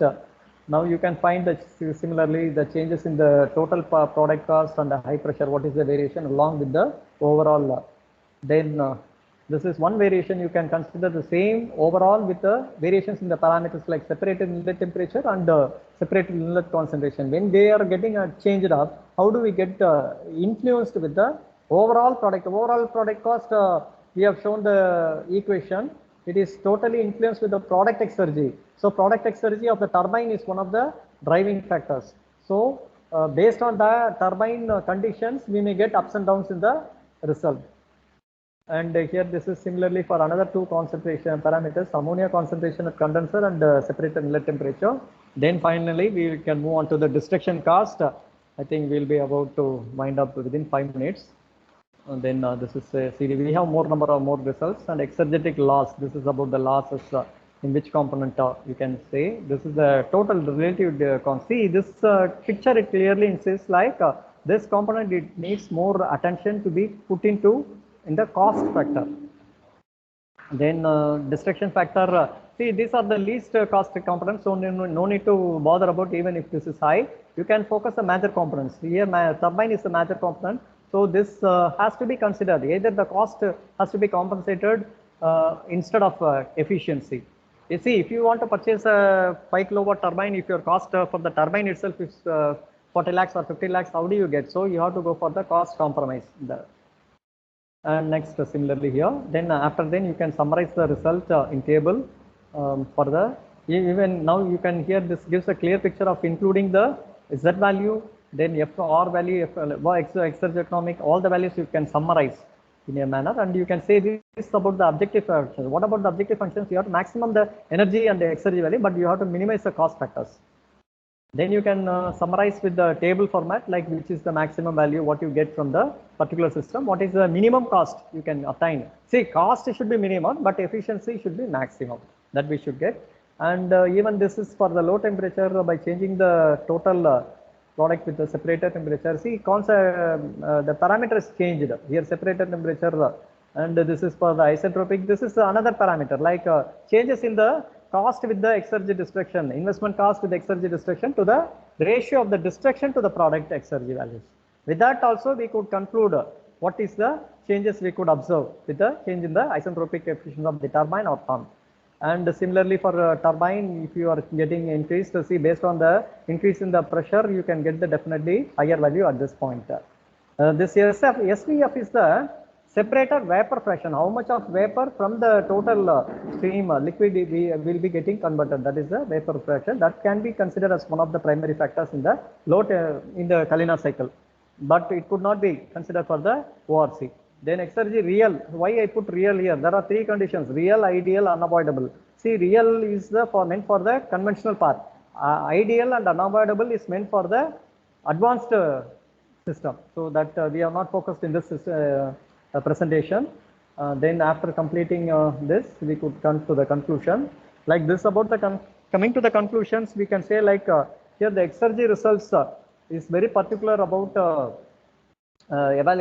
Now you can find that similarly the changes in the total product cost and the high pressure, what is the variation along with the overall. Then this is one variation. You can consider the same overall with the variations in the parameters like separated inlet temperature and separated inlet concentration. When they are getting changed up, how do we get influenced with the overall product? Overall product cost, we have shown the equation. It is totally influenced with the product exergy. So product exergy of the turbine is one of the driving factors. So based on the turbine conditions, we may get ups and downs in the result. And here this is similarly for another two concentration parameters, ammonia concentration at condenser and separated inlet temperature. Then finally we can move on to the destruction cost. I think we'll be about to wind up within 5 minutes. And then this is CD. We have more results. And exergetic loss. This is about the losses in which component you can say. This is the total relative cost. See this picture, it clearly says like this component, it needs more attention to be put into in the cost factor. Then destruction factor. See, these are the least cost components, so no need to bother about even if this is high. You can focus the major components. Here, turbine is the major component. So this has to be considered. Either the cost has to be compensated instead of efficiency. You see, if you want to purchase a 5 kilowatt turbine, if your cost for the turbine itself is 40 lakhs or 50 lakhs, how do you get? So you have to go for the cost compromise. And next, similarly here, then after then you can summarize the result in table for the, even now you can hear this gives a clear picture of including the Z value, then F R value, exergetic, all the values you can summarize in a manner, and you can say this about the objective functions. What about the objective functions? You have to maximum the energy and the exergy value, but you have to minimize the cost factors. Then you can summarize with the table format, like which is the maximum value, what you get from the particular system, what is the minimum cost you can obtain. See, cost should be minimum, but efficiency should be maximum, that we should get. And even this is for the low temperature by changing the total product with the separator temperature. See, the parameter is changed here, separator temperature, and this is for the isentropic. This is another parameter, like changes in the cost with the exergy destruction, investment cost with the exergy destruction to the ratio of the destruction to the product exergy values. With that also we could conclude what is the changes we could observe with the change in the isentropic efficiency of the turbine or pump. And similarly for turbine, if you are getting increased, see based on the increase in the pressure, you can get the definitely higher value at this point. This SVF is the separator vapor fraction, how much of vapor from the total stream liquid we will be getting converted, that is the vapor fraction. That can be considered as one of the primary factors in the load in the Kalina cycle, but it could not be considered for the ORC. Then exergy real, why I put real here? There are 3 conditions: real, ideal, unavoidable. See, real is the meant for the conventional part. Ideal and unavoidable is meant for the advanced system. So that we are not focused in this presentation. Then after completing this, we could come to the conclusion like this. About the coming to the conclusions, we can say like here the exergy results is very particular about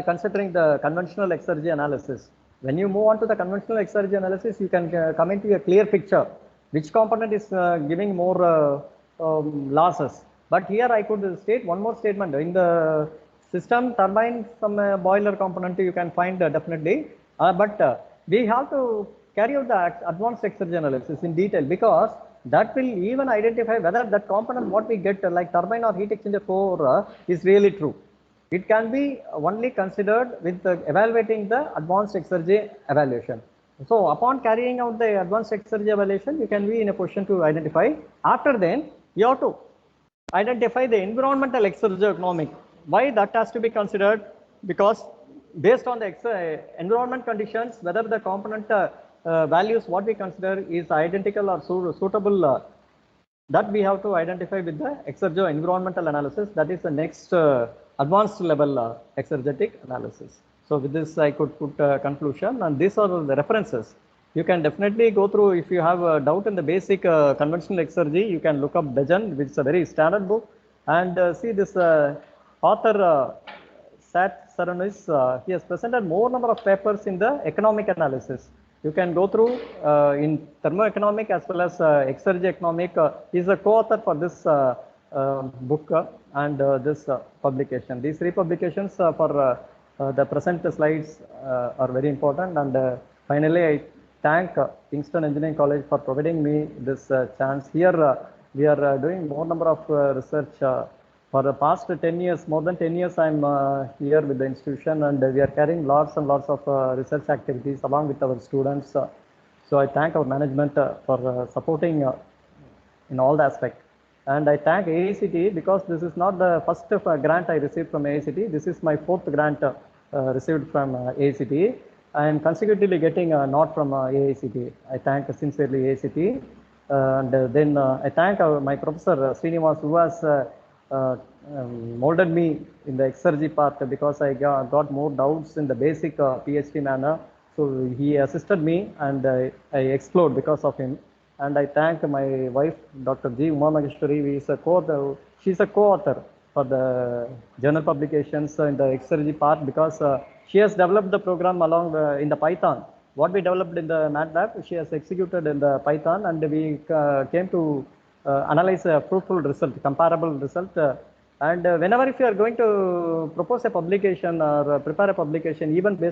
considering the conventional exergy analysis. When you move on to the conventional exergy analysis, you can come into a clear picture which component is giving more losses. But here I could state one more statement. In the system turbine, some boiler component you can find definitely, but we have to carry out the advanced exergy analysis in detail, because that will even identify whether that component what we get like turbine or heat exchanger core is really true. It can be only considered with evaluating the advanced exergy evaluation. So upon carrying out the advanced exergy evaluation, you can be in a position to identify. After then, you have to identify the environmental exergonomic. Why that has to be considered? Because based on the environment conditions, whether the component values what we consider is identical or suitable, that we have to identify with the exergo environmental analysis. That is the next advanced level exergetic analysis. So with this, I could put a conclusion, and these are the references. You can definitely go through. If you have a doubt in the basic conventional exergy, you can look up Bejan, which is a very standard book, and see this author Sat Saranis. He has presented more number of papers in the economic analysis. You can go through in thermoeconomic as well as exergy economic. He is a co-author for this book and this publication. These three publications for the present slides are very important. And finally, I thank Kingston Engineering College for providing me this chance. Here we are doing more number of research for the past 10 years, more than 10 years, I'm here with the institution, and we are carrying lots and lots of research activities along with our students. So I thank our management for supporting in all the aspects. And I thank AICT, because this is not the first grant I received from AICT. This is my fourth grant received from AICT. I am consecutively getting a nod from AICT. I thank sincerely AICT. And then I thank my professor Srinivas, who has molded me in the exergy part, because I got more doubts in the basic PhD manner. So he assisted me, and I explored because of him. And I thank my wife, Dr. G. Uma Maheshwari. She's a co-author for the journal publications in the exergy part, because she has developed the program along in the Python. What we developed in the MATLAB, she has executed in the Python, and we came to analyze a fruitful result, comparable result. And whenever if you are going to propose a publication or prepare a publication, even based